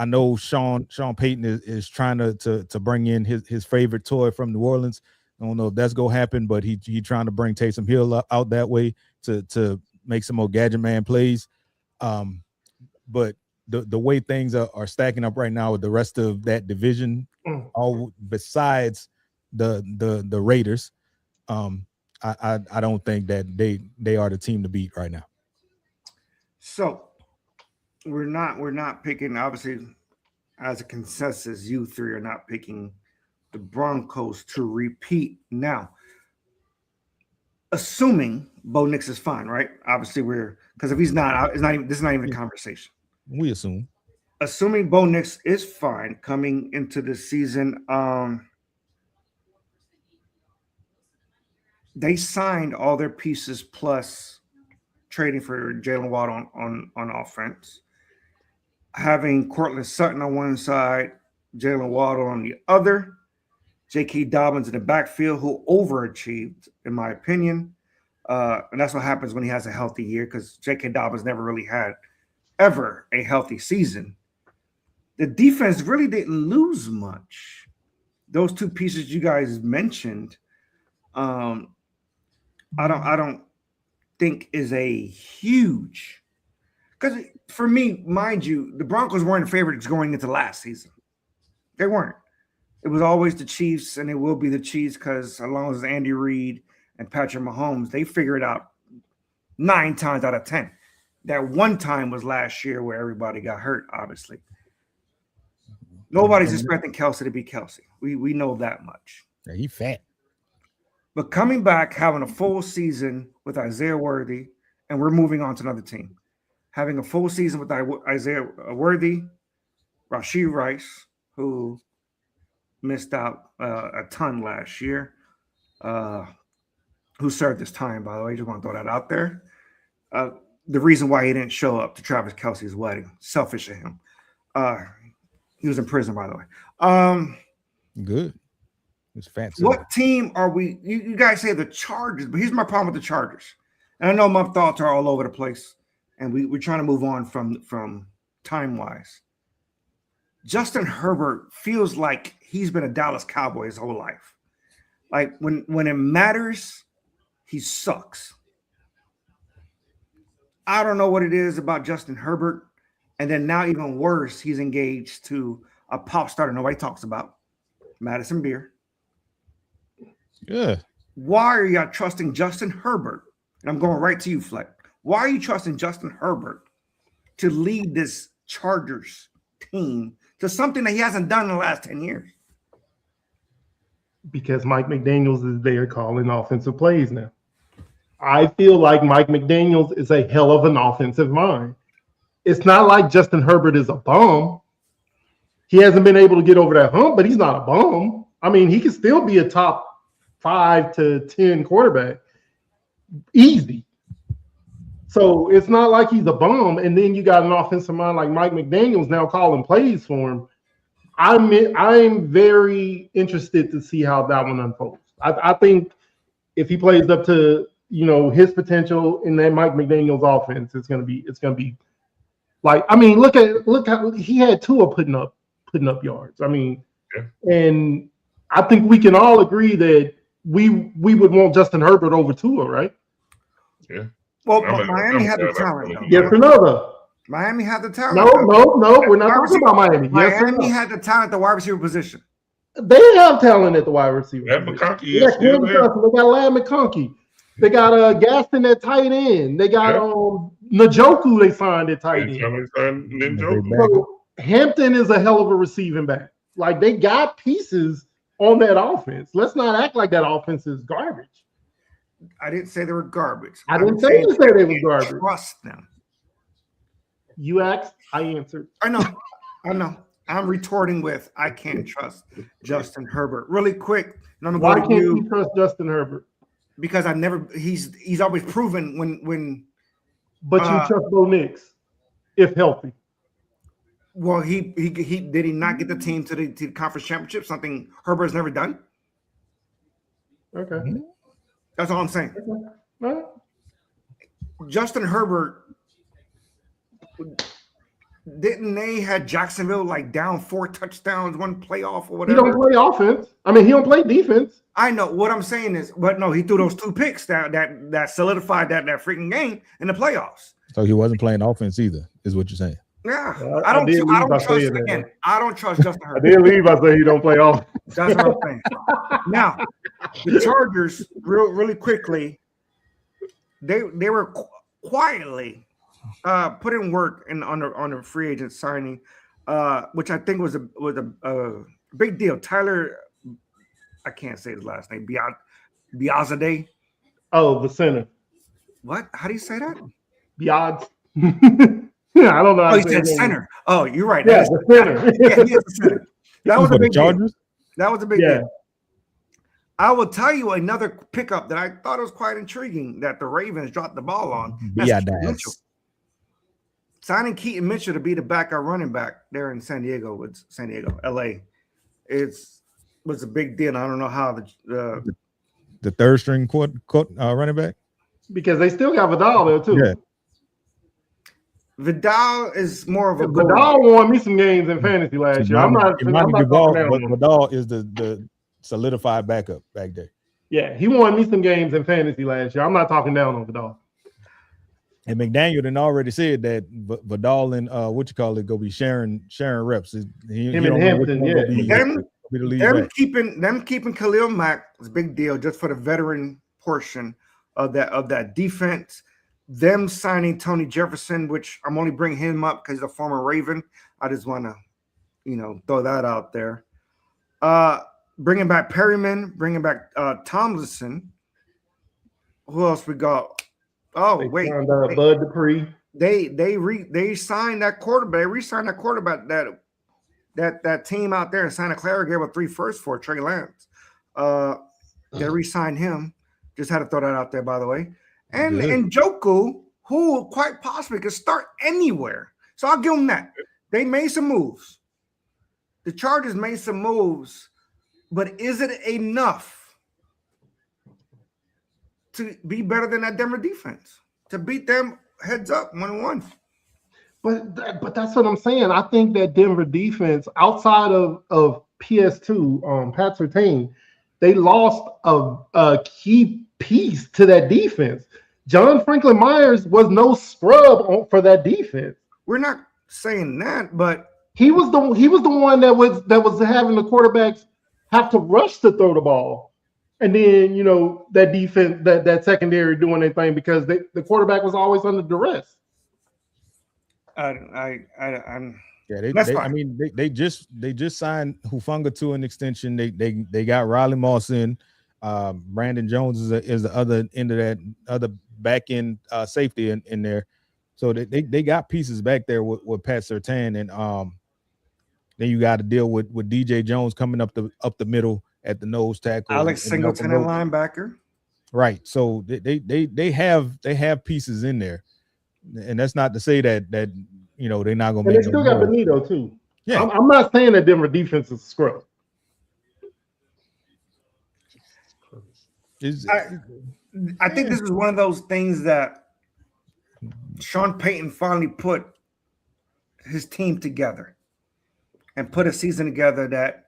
know Sean Payton is trying to bring in his favorite toy from New Orleans. I don't know if that's gonna happen, but he trying to bring Taysom Hill out that way to make some more gadget man plays. But the way things are stacking up right now with the rest of that division, all besides the Raiders, I don't think that they are the team to beat right now. So we're not picking, obviously, as a consensus, you three are not picking the Broncos to repeat. Now, assuming Bo Nix is fine, right? Obviously, because if he's not, this is not even a conversation. We assume. Assuming Bo Nix is fine coming into the season, they signed all their pieces plus trading for Jalen Waddle on offense, having Cortland Sutton on one side, Jalen Waddle on the other, J.K. Dobbins in the backfield, who overachieved, in my opinion. And that's what happens when he has a healthy year, because J.K. Dobbins never really had ever a healthy season. The defense really didn't lose much. Those two pieces you guys mentioned, I don't think is a huge, because for me, mind you, the Broncos weren't favorites going into last season. They weren't. It was always the Chiefs, and it will be the Chiefs, because as long as Andy Reid and Patrick Mahomes, they figure it out 9 times out of 10. That one time was last year where everybody got hurt, obviously. Nobody's expecting Kelsey to be Kelsey. We know that much. Yeah, he fat. But coming back, having a full season with Isaiah Worthy, and we're moving on to another team. Having a full season with Isaiah Worthy, Rashee Rice, who missed out a ton last year, who served his time, by the way. Just want to throw that out there. The reason why he didn't show up to Travis Kelce's wedding, selfish of him. He was in prison, by the way. Good. It's fancy. What team are we? You guys say the Chargers, but here's my problem with the Chargers. And I know my thoughts are all over the place, and we're trying to move on from time-wise. Justin Herbert feels like he's been a Dallas Cowboy his whole life. Like when it matters, he sucks. I don't know what it is about Justin Herbert. And then now, even worse, he's engaged to a pop star nobody talks about, Madison Beer. Yeah. Why are y'all trusting Justin Herbert? And I'm going right to you, Fleck. Why are you trusting Justin Herbert to lead this Chargers team to something that he hasn't done in the last 10 years? Because Mike McDaniels is there calling offensive plays now. I feel like Mike McDaniels is a hell of an offensive mind. It's not like Justin Herbert is a bum. He hasn't been able to get over that hump, but he's not a bum. I mean, he can still be a top 5 to 10 quarterback. Easy. So it's not like he's a bum. And then you got an offensive mind like Mike McDaniels now calling plays for him. I'm very interested to see how that one unfolds. I think if he plays up to his potential in that Mike McDaniels offense, it's gonna be like, I mean, look how he had Tua putting up yards. I mean, yeah. And I think we can all agree that we would want Justin Herbert over Tua, right? Yeah. Well, Miami had the talent, though. Yes or no, though? Miami had the talent. No, we're not talking about Miami. Miami had the talent at the wide receiver position. They have talent at the wide receiver. That position. McConkey They is got still Quentin there. Johnson, they got Lad McConkey. They got Gaston at tight end. They got Yeah. Njoku they signed at tight They end. trying to sign They Njoku. back- So Hampton is a hell of a receiving back. Like they got pieces on that offense. Let's not act like that offense is garbage. I didn't say they were garbage. I didn't I'm say saying you said they was can't garbage. Trust them. You asked, I answered. I know. I'm retorting with I can't trust Justin Herbert. Really quick, and I'm Why gonna go to can't you you trust Justin Herbert? because I never. He's always proven when. But you trust Bo Nix if healthy. Well, he did he not get the team to the conference championship? Something Herbert's never done. Okay. That's all I'm saying. All right. Justin Herbert, didn't they had Jacksonville like down 4 touchdowns, 1 playoff or He don't whatever? play offense. I mean, he don't play defense. I know what I'm saying is, but no, he threw those 2 picks that solidified that freaking game in the playoffs. So he wasn't playing offense either, is what you're saying. Yeah, Well, I don't did leave by trust saying that, again. though. I don't trust Justin I Herbert. did leave. I said he don't play offense. That's what I'm saying. Now, the Chargers, really quickly, they were quietly put in work on a free agent signing, which I think was a big deal. Tyler, I can't say his last name. Biazade. Oh, the center. What? How do you say that? Biaz. Yeah, I don't know. how Oh, to he say said his name. center. Oh, you're right. Yeah, That is- the center. yeah, he is the center. That was For a the big deal. Chargers? That was a big Yeah. deal. I will tell you another pickup that I thought was quite intriguing that the Ravens dropped the ball on. That's Keaton Mitchell. Signing Keaton Mitchell to be the backup running back there in San Diego, LA, was a big deal. I don't know how The third string running back? Because they still got Vidal there too. Yeah. Vidal is more of a Vidal won me some games in fantasy last year. I'm not talking Vidal, down but on him. Vidal is the solidified backup back there. Yeah, he won me some games in fantasy last year. I'm not talking down on Vidal. And McDaniel then already said that Vidal and go be sharing reps. Him and Hampton, yeah. Them keeping Khalil Mack is a big deal just for the veteran portion of that defense. Them signing Tony Jefferson, which I'm only bringing him up because he's a former Raven. I just want to, throw that out there. Bringing back Perryman, bringing back Tomlinson. Who else we got? Oh, They wait. signed, Bud Dupree. They signed that quarterback. They re-signed that quarterback that team out there in Santa Clara gave up 3 firsts for Trey Lance. They re-signed him. Just had to throw that out there, by the way. And Njoku, who quite possibly could start anywhere. So I'll give them that. They made some moves. The Chargers made some moves, but is it enough to be better than that Denver defense? To beat them heads up 1-1? But that's what I'm saying. I think that Denver defense, outside of PS2, Pat Surtain, they lost a key piece to that defense. John Franklin Myers was no scrub for that defense. We're not saying that, but he was the one that was having the quarterbacks have to rush to throw the ball, and then that defense, that secondary doing their thing because the quarterback was always under duress. I'm Yeah, That's fine. I mean, they just signed Hufanga to an extension. They got Riley Moss in. Brandon Jones is the other end of that other back end safety in there. So they got pieces back there with Pat Surtain, and then you got to deal with DJ Jones coming up the middle at the nose tackle. Alex Singleton and linebacker. Right. So they have pieces in there, and that's not to say that they're not going to. And they still got Benito too. Yeah, I'm not saying that Denver defense is a scrub. I think this is one of those things that Sean Payton finally put his team together and put a season together that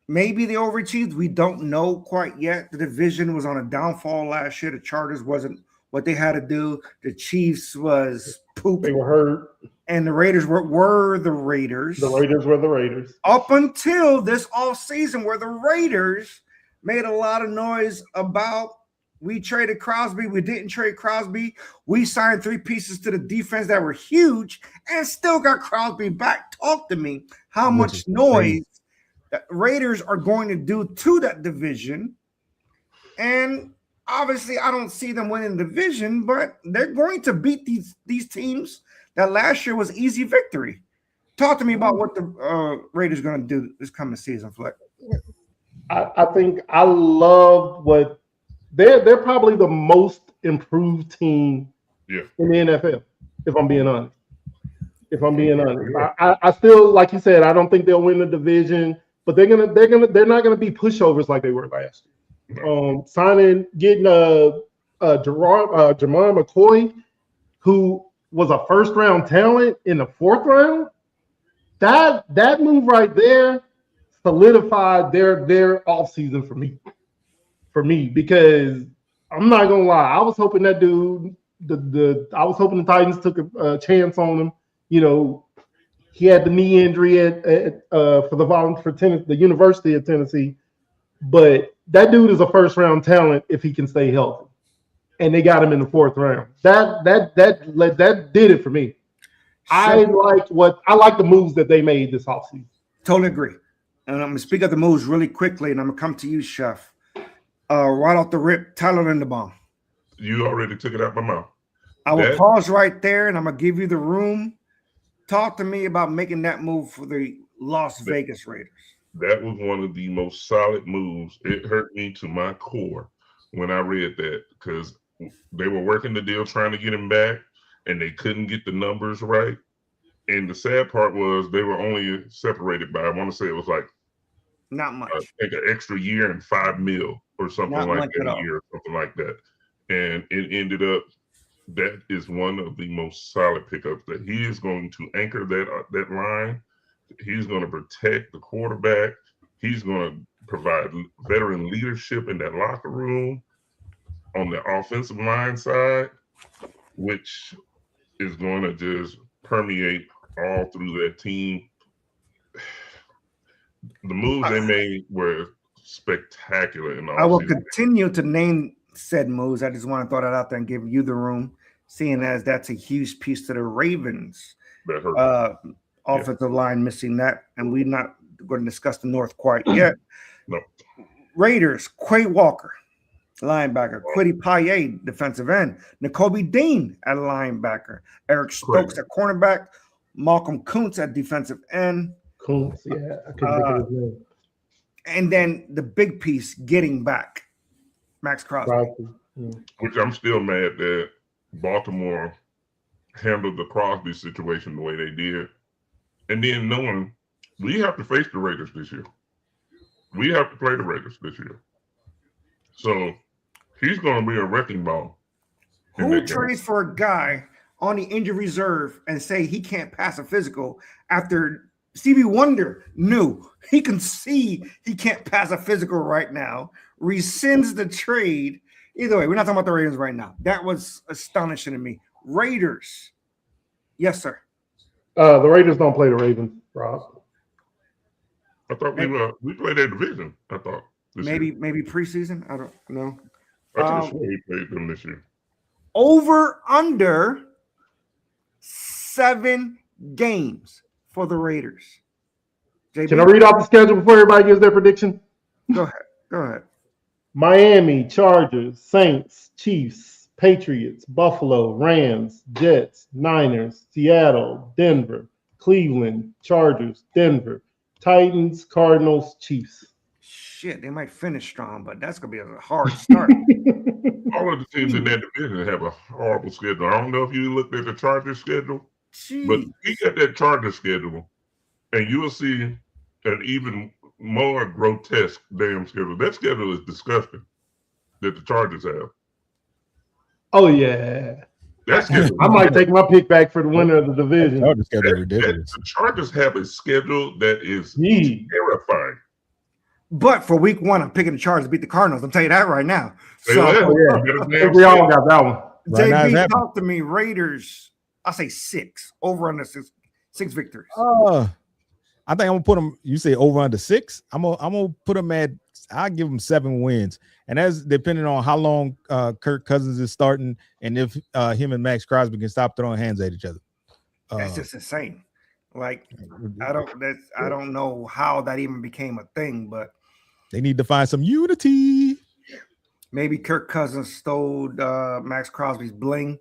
maybe they overachieved. We don't know quite yet. The division was on a downfall last year. The Chargers wasn't what they had to do. The Chiefs was poop. They were hurt. and the Raiders were the Raiders. The Raiders were the Raiders. Up until this offseason, where the Raiders made a lot of noise about we traded Crosby, we didn't trade Crosby, we signed 3 pieces to the defense that were huge and still got Crosby back. Talk to me how much noise the Raiders are going to do to that division. And obviously, I don't see them winning the division, but they're going to beat these teams that last year was easy victory. Talk to me about what the Raiders are going to do this coming season, Fleck. I think I love what they're probably the most improved team in the NFL, if I'm being honest. I still, like you said, I don't think they'll win the division, but they're not gonna be pushovers like they were last year. Getting Jamar McCoy, who was a first round talent in the 4th round, that move right there solidified their offseason for me, because I'm not gonna lie, I was hoping that dude, I was hoping the Titans took a chance on him. You know, he had the knee injury for the University of Tennessee, but that dude is a first round talent if he can stay healthy, and they got him in the 4th round. That did it for me. I like the moves that they made this offseason. Totally agree. And I'm gonna speak of the moves really quickly, and I'm gonna come to you, Chef. Right off the rip, Tyler Linderbaum. You already took it out my mouth. I will pause right there, and I'm gonna give you the room. Talk to me about making that move for the Las Vegas Raiders. That was one of the most solid moves. It hurt me to my core when I read that, because they were working the deal trying to get him back, and they couldn't get the numbers right. And the sad part was they were only separated by, I want to say it was like not much. I think an extra year and $5 million or something Not like much that at a all. year or something like that. And it ended up, that is one of the most solid pickups, that he is going to anchor that line. He's going to protect the quarterback. He's going to provide veteran leadership in that locker room on the offensive line side, which is going to just permeate all through that team. The moves they made were spectacular. I will continue to name said moves. I just want to throw that out there and give you the room, seeing as that's a huge piece to the Ravens offensive line missing that, and we're not going to discuss the North quite yet. No. Raiders, Quay Walker, linebacker, Kwity Paye, defensive end, Nakobe Dean at linebacker, Eric Stokes at cornerback, Malcolm Kuntz at defensive end. Kuntz, yeah, I couldn't think of his name. And then the big piece, getting back, Max Crosby. Which I'm still mad that Baltimore handled the Crosby situation the way they did. And then knowing we have to face the Raiders this year. We have to play the Raiders this year. So he's going to be a wrecking ball. Who trades for a guy on the injury reserve and say he can't pass a physical after Stevie Wonder knew he can see he can't pass a physical right now, rescinds the trade? Either way, we're not talking about the Ravens right now. That was astonishing to me. Raiders. Yes, sir. The Raiders don't play the Ravens, Rob. I thought we played that division. I thought maybe preseason. I don't know. I think we played them this year. Over under 7 games for the Raiders. JB? Can I read off the schedule before everybody gives their prediction? Go ahead. Miami, Chargers, Saints, Chiefs, Patriots, Buffalo, Rams, Jets, Niners, Seattle, Denver, Cleveland, Chargers, Denver, Titans, Cardinals, Chiefs. Shit, they might finish strong, but that's going to be a hard start. All of the teams in that division have a horrible schedule. I don't know if you looked at the Chargers schedule, but look at that Chargers schedule, and you will see an even more grotesque damn schedule. That schedule is disgusting that the Chargers have. Oh, yeah. I might take my pick back for the winner of the division. The Chargers have a schedule that is terrifying. But for week 1, I'm picking the Chargers to beat the Cardinals. I'm telling you that right now. So we all got that one. JB, talk to me. Raiders. I'll say 6 over under six victories. I think I'm gonna put them. You say over under 6. I'm gonna put them at. I'll give them 7 wins, and that's depending on how long Kirk Cousins is starting, and if him and Max Crosby can stop throwing hands at each other. That's just insane. Like I don't know how that even became a thing, but they need to find some unity. Maybe Kirk Cousins stole Max Crosby's bling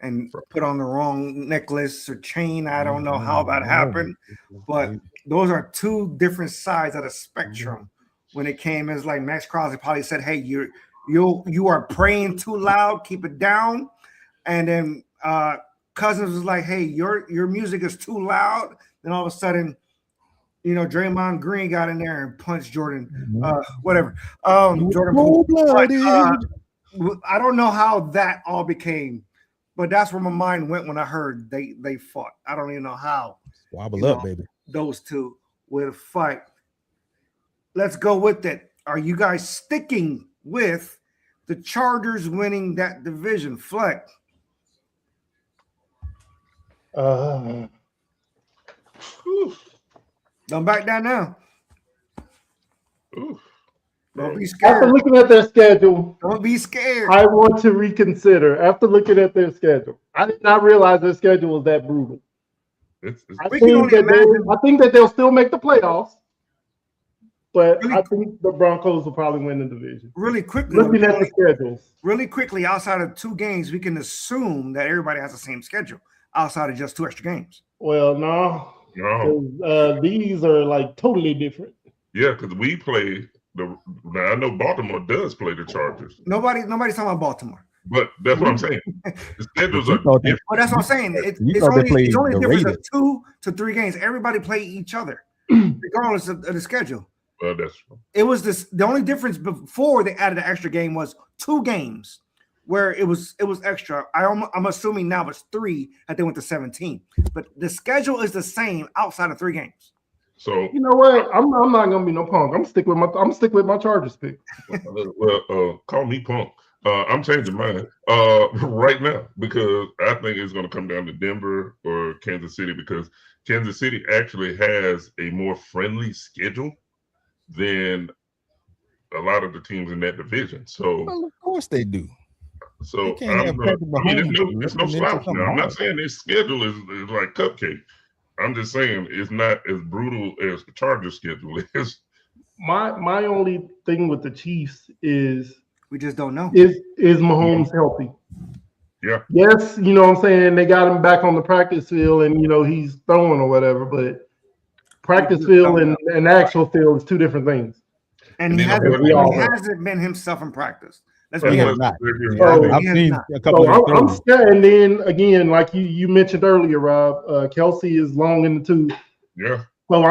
and put on the wrong necklace or chain. I don't know how that happened, but those are 2 different sides of the spectrum. When it came, it's like Max Crosby probably said, "Hey, you are praying too loud. Keep it down." And then Cousins was like, "Hey, your music is too loud." Then all of a sudden, Draymond Green got in there and punched Jordan. Whatever. Jordan Poole. I don't know how that all became, but that's where my mind went when I heard they fought. I don't even know how. Wobble up, baby. Those 2 would fight. Let's go with it. Are you guys sticking with the Chargers winning that division? Fleck. Uh, Don't back down now. Oof. Don't be after scared. looking at their schedule, Don't be scared. I want to reconsider. After looking at their schedule, I did not realize their schedule was that brutal. I We can only imagine. think that they'll still make the playoffs, but Really I think the Broncos will probably win the division. Really quickly, Looking at the schedules, really quickly, outside of 2 games, we can assume that everybody has the same schedule outside of just 2 extra games. well, no, No. these are like totally different. Yeah, because we play now I know Baltimore does play the Chargers, Nobody's talking about Baltimore. but that's what I'm saying. The schedules are thought that- different. But that's what I'm saying. It's thought they only played a the difference of Raiders. 2 to 3 games. Everybody play each other, regardless of the schedule. That's true. It was the only difference before they added an extra game was 2 games where it was extra. I'm assuming now it's 3 that they went to 17. But the schedule is the same outside of 3 games. So You know what? I'm not gonna be no punk. I'm stick with my Chargers pick. call me punk. I'm changing mine right now because I think it's going to come down to Denver or Kansas City because Kansas City actually has a more friendly schedule than a lot of the teams in that division. So, Well, of course they do. They can't have I'm Patrick I mean, Mahomes it's no listening into slouch something now. I'm not hard. saying this schedule is like cupcake. I'm just saying it's not as brutal as the Chargers schedule is. My only thing with the Chiefs is We just don't know. Mahomes healthy? Yeah. Yes, you know what I'm saying? They got him back on the practice field and he's throwing or whatever, but practice field and actual field is 2 different things. And he And then hasn't, we all know. been himself in practice. Let's But be He has honest. not. So- I've He has seen not. a couple So of I'm throws. scared. And then again, like you mentioned earlier, Rob, Kelsey is long in the tooth. Yeah. So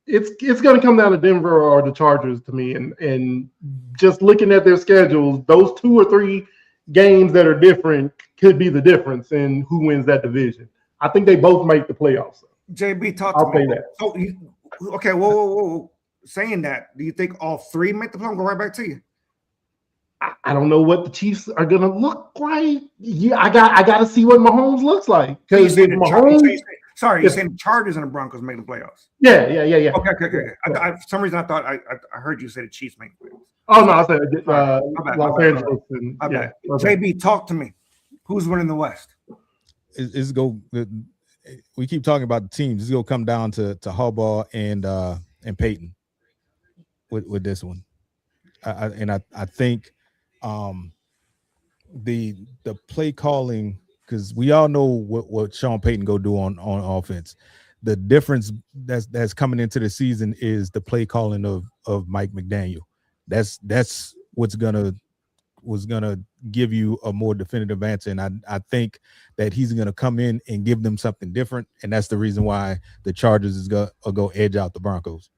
it's going to come down to Denver or the Chargers to me, and just looking at their schedules, those 2 or 3 games that are different could be the difference in who wins that division. I think they both make the playoffs. JB, talk I'll to me. say that. So, okay, whoa. Saying that, do you think all 3 make the play? I'm going right back to you. I don't know what the Chiefs are going to look like. Yeah, I got to see what Mahomes looks like because You're saying Mahomes. you're saying the Chargers and the Broncos make the playoffs. Yeah. Okay. For some reason, I thought I heard you say the Chiefs make the playoffs. Oh no, I said My bad, Los my bad. Angeles. And, My bad. okay. JB, talk to me. Who's winning the West? We keep talking about the teams. It's gonna come down to Harbaugh and Peyton with this one. I think the play calling, because we all know what Sean Payton go do on offense. The difference that's coming into the season is the play calling of Mike McDaniel. That's what's gonna give you a more definitive answer. And I think that he's gonna come in and give them something different. And that's the reason why the Chargers is gonna go edge out the Broncos.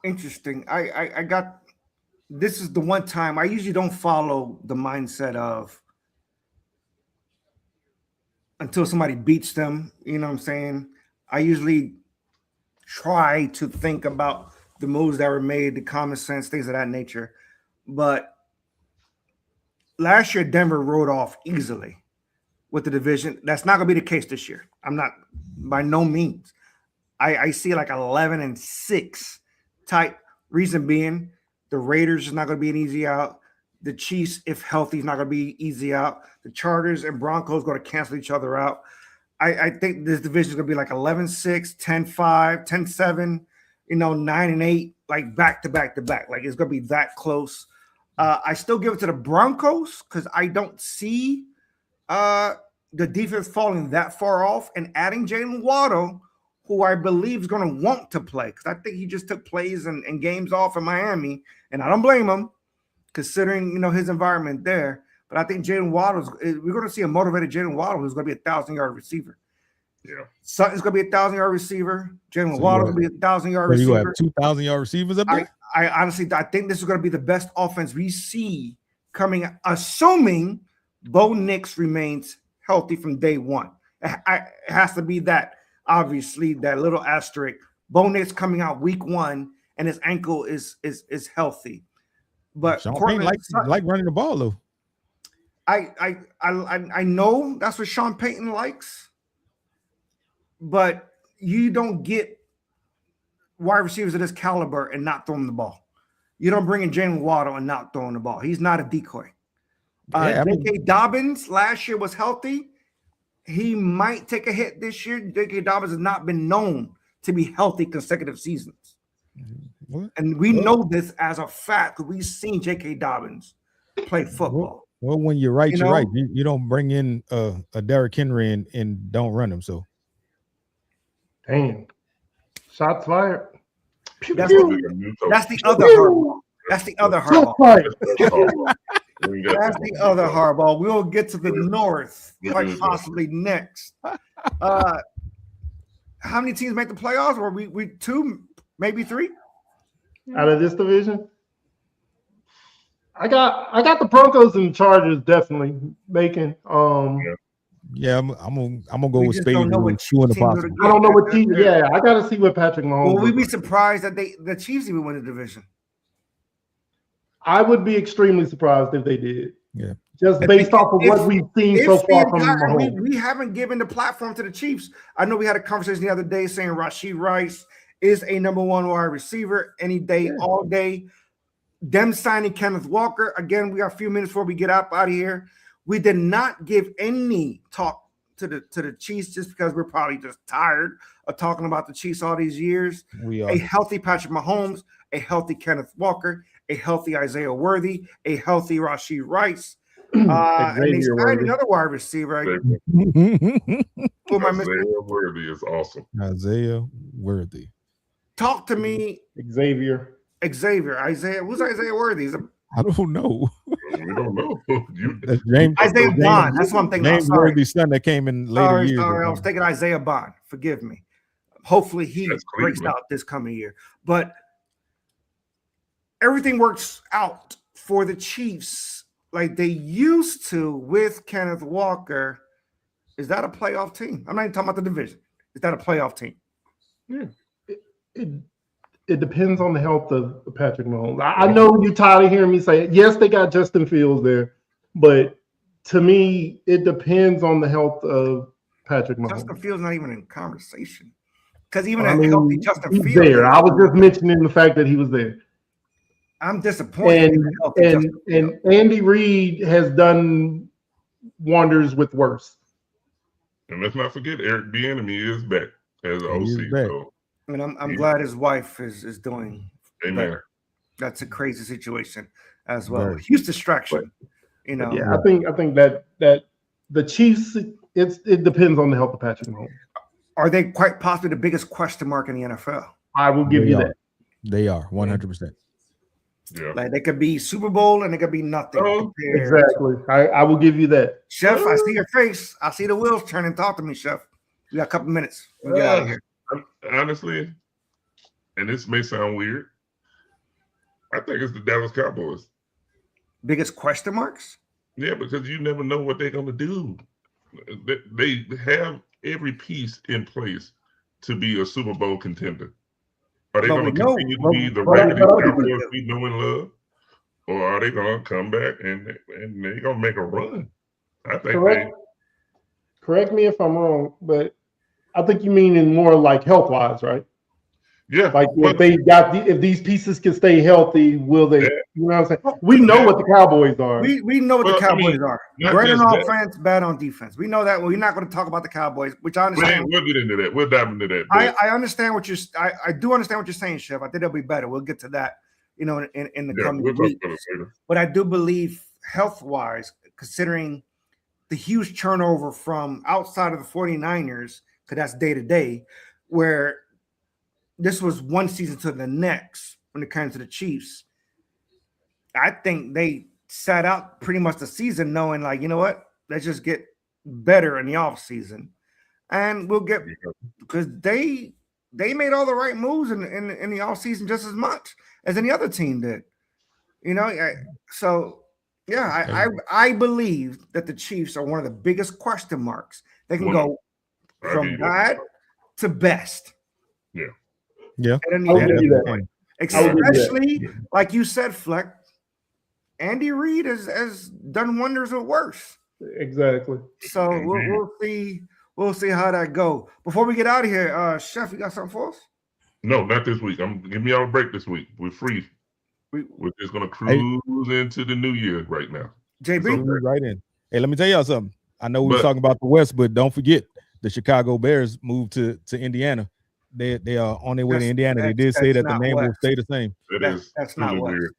Interesting. I got this is the one time I usually don't follow the mindset of until somebody beats them. You know what I'm saying? I usually try to think about the moves that were made, the common sense, things of that nature. But last year Denver rode off easily with the division. That's not going to be the case this year. I'm not, by no means. I see like 11-6 type. Reason being, the Raiders is not going to be an easy out. The Chiefs, if healthy, is not going to be easy out. The Chargers and Broncos going to cancel each other out. I think this division is going to be like 11-6, 10-5, 10-7, 9-8, like back to back to back. Like it's going to be that close. I still give it to the Broncos because I don't see the defense falling that far off, and adding Jalen Waddle, who I believe is going to want to play, because I think he just took plays and games off in Miami, and I don't blame him considering his environment there. But I think Jalen Waddle, we're going to see a motivated Jalen Waddle who's going to be 1,000-yard receiver. Yeah. Sutton's going to be 1,000-yard receiver. Jalen Waddle will be 1,000-yard You receiver. have 2,000-yard receivers up there. I honestly, I think this is going to be the best offense we see coming, assuming Bo Nix remains healthy from day one. It has to be that, obviously, that little asterisk. Bo Nix coming out week 1 and his ankle is healthy. But Sean Payton like running the ball though. I know that's what Sean Payton likes, but you don't get wide receivers of this caliber and not throwing the ball. You don't bring in Jalen Waddle and not throwing the ball. He's not a decoy. J.K. Dobbins last year was healthy. He might take a hit this year. J.K. Dobbins has not been known to be healthy consecutive seasons. What? And we know this as a fact because we've seen J.K. Dobbins play football. Well, when you're right, you're right. You don't bring in a Derrick Henry and don't run him. So, damn, shots fired. That's the other hardball. That's the other hardball. That's the other hardball. We'll get to the North quite possibly next. How many teams make the playoffs? Or we 2, maybe 3 out of this division? I got the Broncos and Chargers definitely making. Yeah, I'm gonna go with Spade. Don't know what team possible. I don't know what team. Yeah, I got to see what Patrick Mahomes. Will we be surprised that the Chiefs even win the division? I would be extremely surprised if they did. Yeah, just based off of what we've seen so far from Mahomes. We haven't given the platform to the Chiefs. I know we had a conversation the other day saying Rashee Rice is a number 1 wide receiver any day, all day. Them signing Kenneth Walker. Again, we got a few minutes before we get out of here. We did not give any talk to the Chiefs just because we're probably just tired of talking about the Chiefs all these years. We are. A healthy Patrick Mahomes, a healthy Kenneth Walker, a healthy Isaiah Worthy, a healthy Rashee Rice, and they signed another wide receiver. Who am I missing? Isaiah Worthy is awesome. Isaiah Worthy. Talk to me, Xavier. Isaiah. Who's Isaiah Worthy? I don't know. We don't know. That's James, Isaiah Bond. That's what I'm thinking. James Worthy's son that came in later years. Sorry, I was thinking Isaiah Bond. Forgive me. Hopefully he breaks out this coming year. But everything works out for the Chiefs like they used to with Kenneth Walker. Is that a playoff team? I'm not even talking about the division. Is that a playoff team? Yeah. It depends on the health of Patrick Mahomes. I know you're tired of hearing me say it. Yes, they got Justin Fields there, but to me, it depends on the health of Patrick Mahomes. Justin Fields not even in conversation because even a healthy Justin Fields there. I was just mentioning the fact that he was there. I'm disappointed. And Andy Reid has done wonders with worse. And let's not forget Eric Bieniemy is back as OC. So. And I'm glad his wife is doing better. That's a crazy situation as well. Right. Huge distraction, Yeah, I think that the Chiefs, it depends on the health of Patrick Mahomes. Are they quite possibly the biggest question mark in the NFL? I will give you that. They are 100%. Yeah, like they could be Super Bowl and they could be nothing. Exactly. I will give you that. Chef, I see your face. I see the wheels turning. Talk to me, Chef. We got a couple minutes. We get out of here. Honestly, and this may sound weird, I think it's the Dallas Cowboys. Biggest question marks? Yeah, because you never know what they're going to do. They have every piece in place to be a Super Bowl contender. Are they going to continue to be the Raiders we know and love? or are they gonna come back and they're gonna make a run? I think Correct me if I'm wrong, but I think you mean in more like health wise, right? yeah. Like if these pieces can stay healthy, will they? Yeah. You know what I'm saying? We know what the Cowboys are. We know what the Cowboys are. not Great on just that. offense, bad on defense. We know that. Well, we're not going to talk about the Cowboys, which I understand. We'll get into that. We'll dive into that. But I understand what you're. I do understand what you're saying, Chef. I think it'll be better. We'll get to that, in the coming we'll talk weeks. about it later. But I do believe health wise, considering the huge turnover from outside of the 49ers, because that's day to day, where this was one season to the next when it comes to the Chiefs. I think they sat out pretty much the season knowing, like, you know what, let's just get better in the off season, and we'll get, because they made all the right moves in the off season just as much as any other team did. So yeah, I believe that the Chiefs are one of the biggest question marks. They can go from bad to best. Yeah. At any point. Especially, like you said, Fleck, Andy Reid has done wonders with worse. Exactly. So we'll see how that go. Before we get out of here, Chef, you got something for us? No, not this week. Give me all a break this week. We're free. We're just gonna cruise into the new year right now. JB, right in. Hey, let me tell y'all something. I know we were talking about the West, but don't forget the Chicago Bears moved to Indiana. They are on their way to Indiana. They did say that the name will stay the same. That's not really West. weird.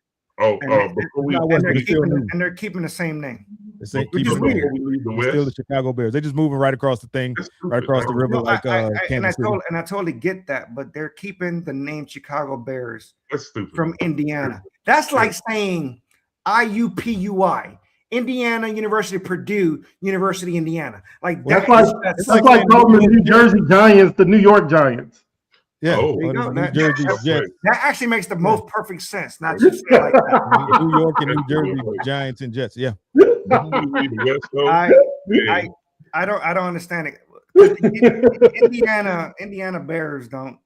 Before we and they're keeping the same name. Still the Chicago Bears. They're just moving right across the thing, right across the river, Kansas City. I totally get that, but they're keeping the name Chicago Bears That's stupid. From Indiana. That's like saying IUPUI, Indiana University, Purdue University, Indiana. Like that's like calling the New Jersey Giants the New York Giants. Yeah, New Jersey Jets. That actually makes the most perfect sense. Not just say like that. New York and New Jersey Giants and Jets. Yeah. I don't understand it. Indiana Bears don't.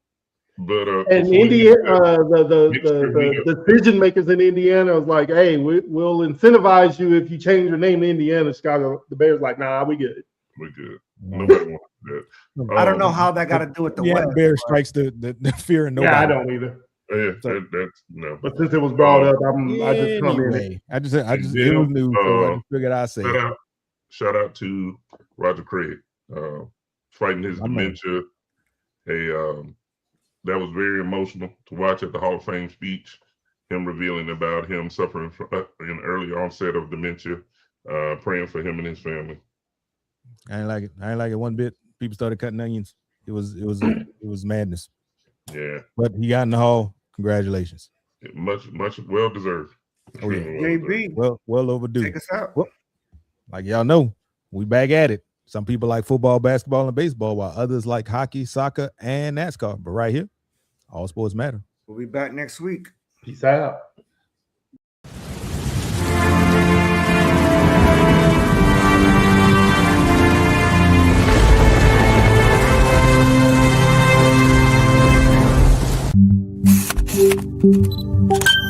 But and Indiana, the decision makers in Indiana was like, "Hey, we'll incentivize you if you change your name to Indiana." Chicago, the Bears like, "Nah, we good. We're good. Nobody wants that. I don't know how that got to do with the West. Bear strikes the fear in nobody. Yeah, I don't either. Yeah, that's no. But since it was brought up, I just come in. I just it was new, so I figured I'd say. Shout out to Roger Craig, fighting his dementia. That was very emotional to watch at the Hall of Fame speech. Him revealing about him suffering from an early onset of dementia. Praying for him and his family. I ain't like it one bit. People started cutting onions. It was madness. Yeah, but he got in the Hall. Congratulations. Much well deserved. Oh yeah, JB. Well overdue. Take us out. Well, like y'all know, we back at it. Some people like football, basketball, and baseball, while others like hockey, soccer, and NASCAR. But right here, all sports matter. We'll be back next week. Peace out. Thank you.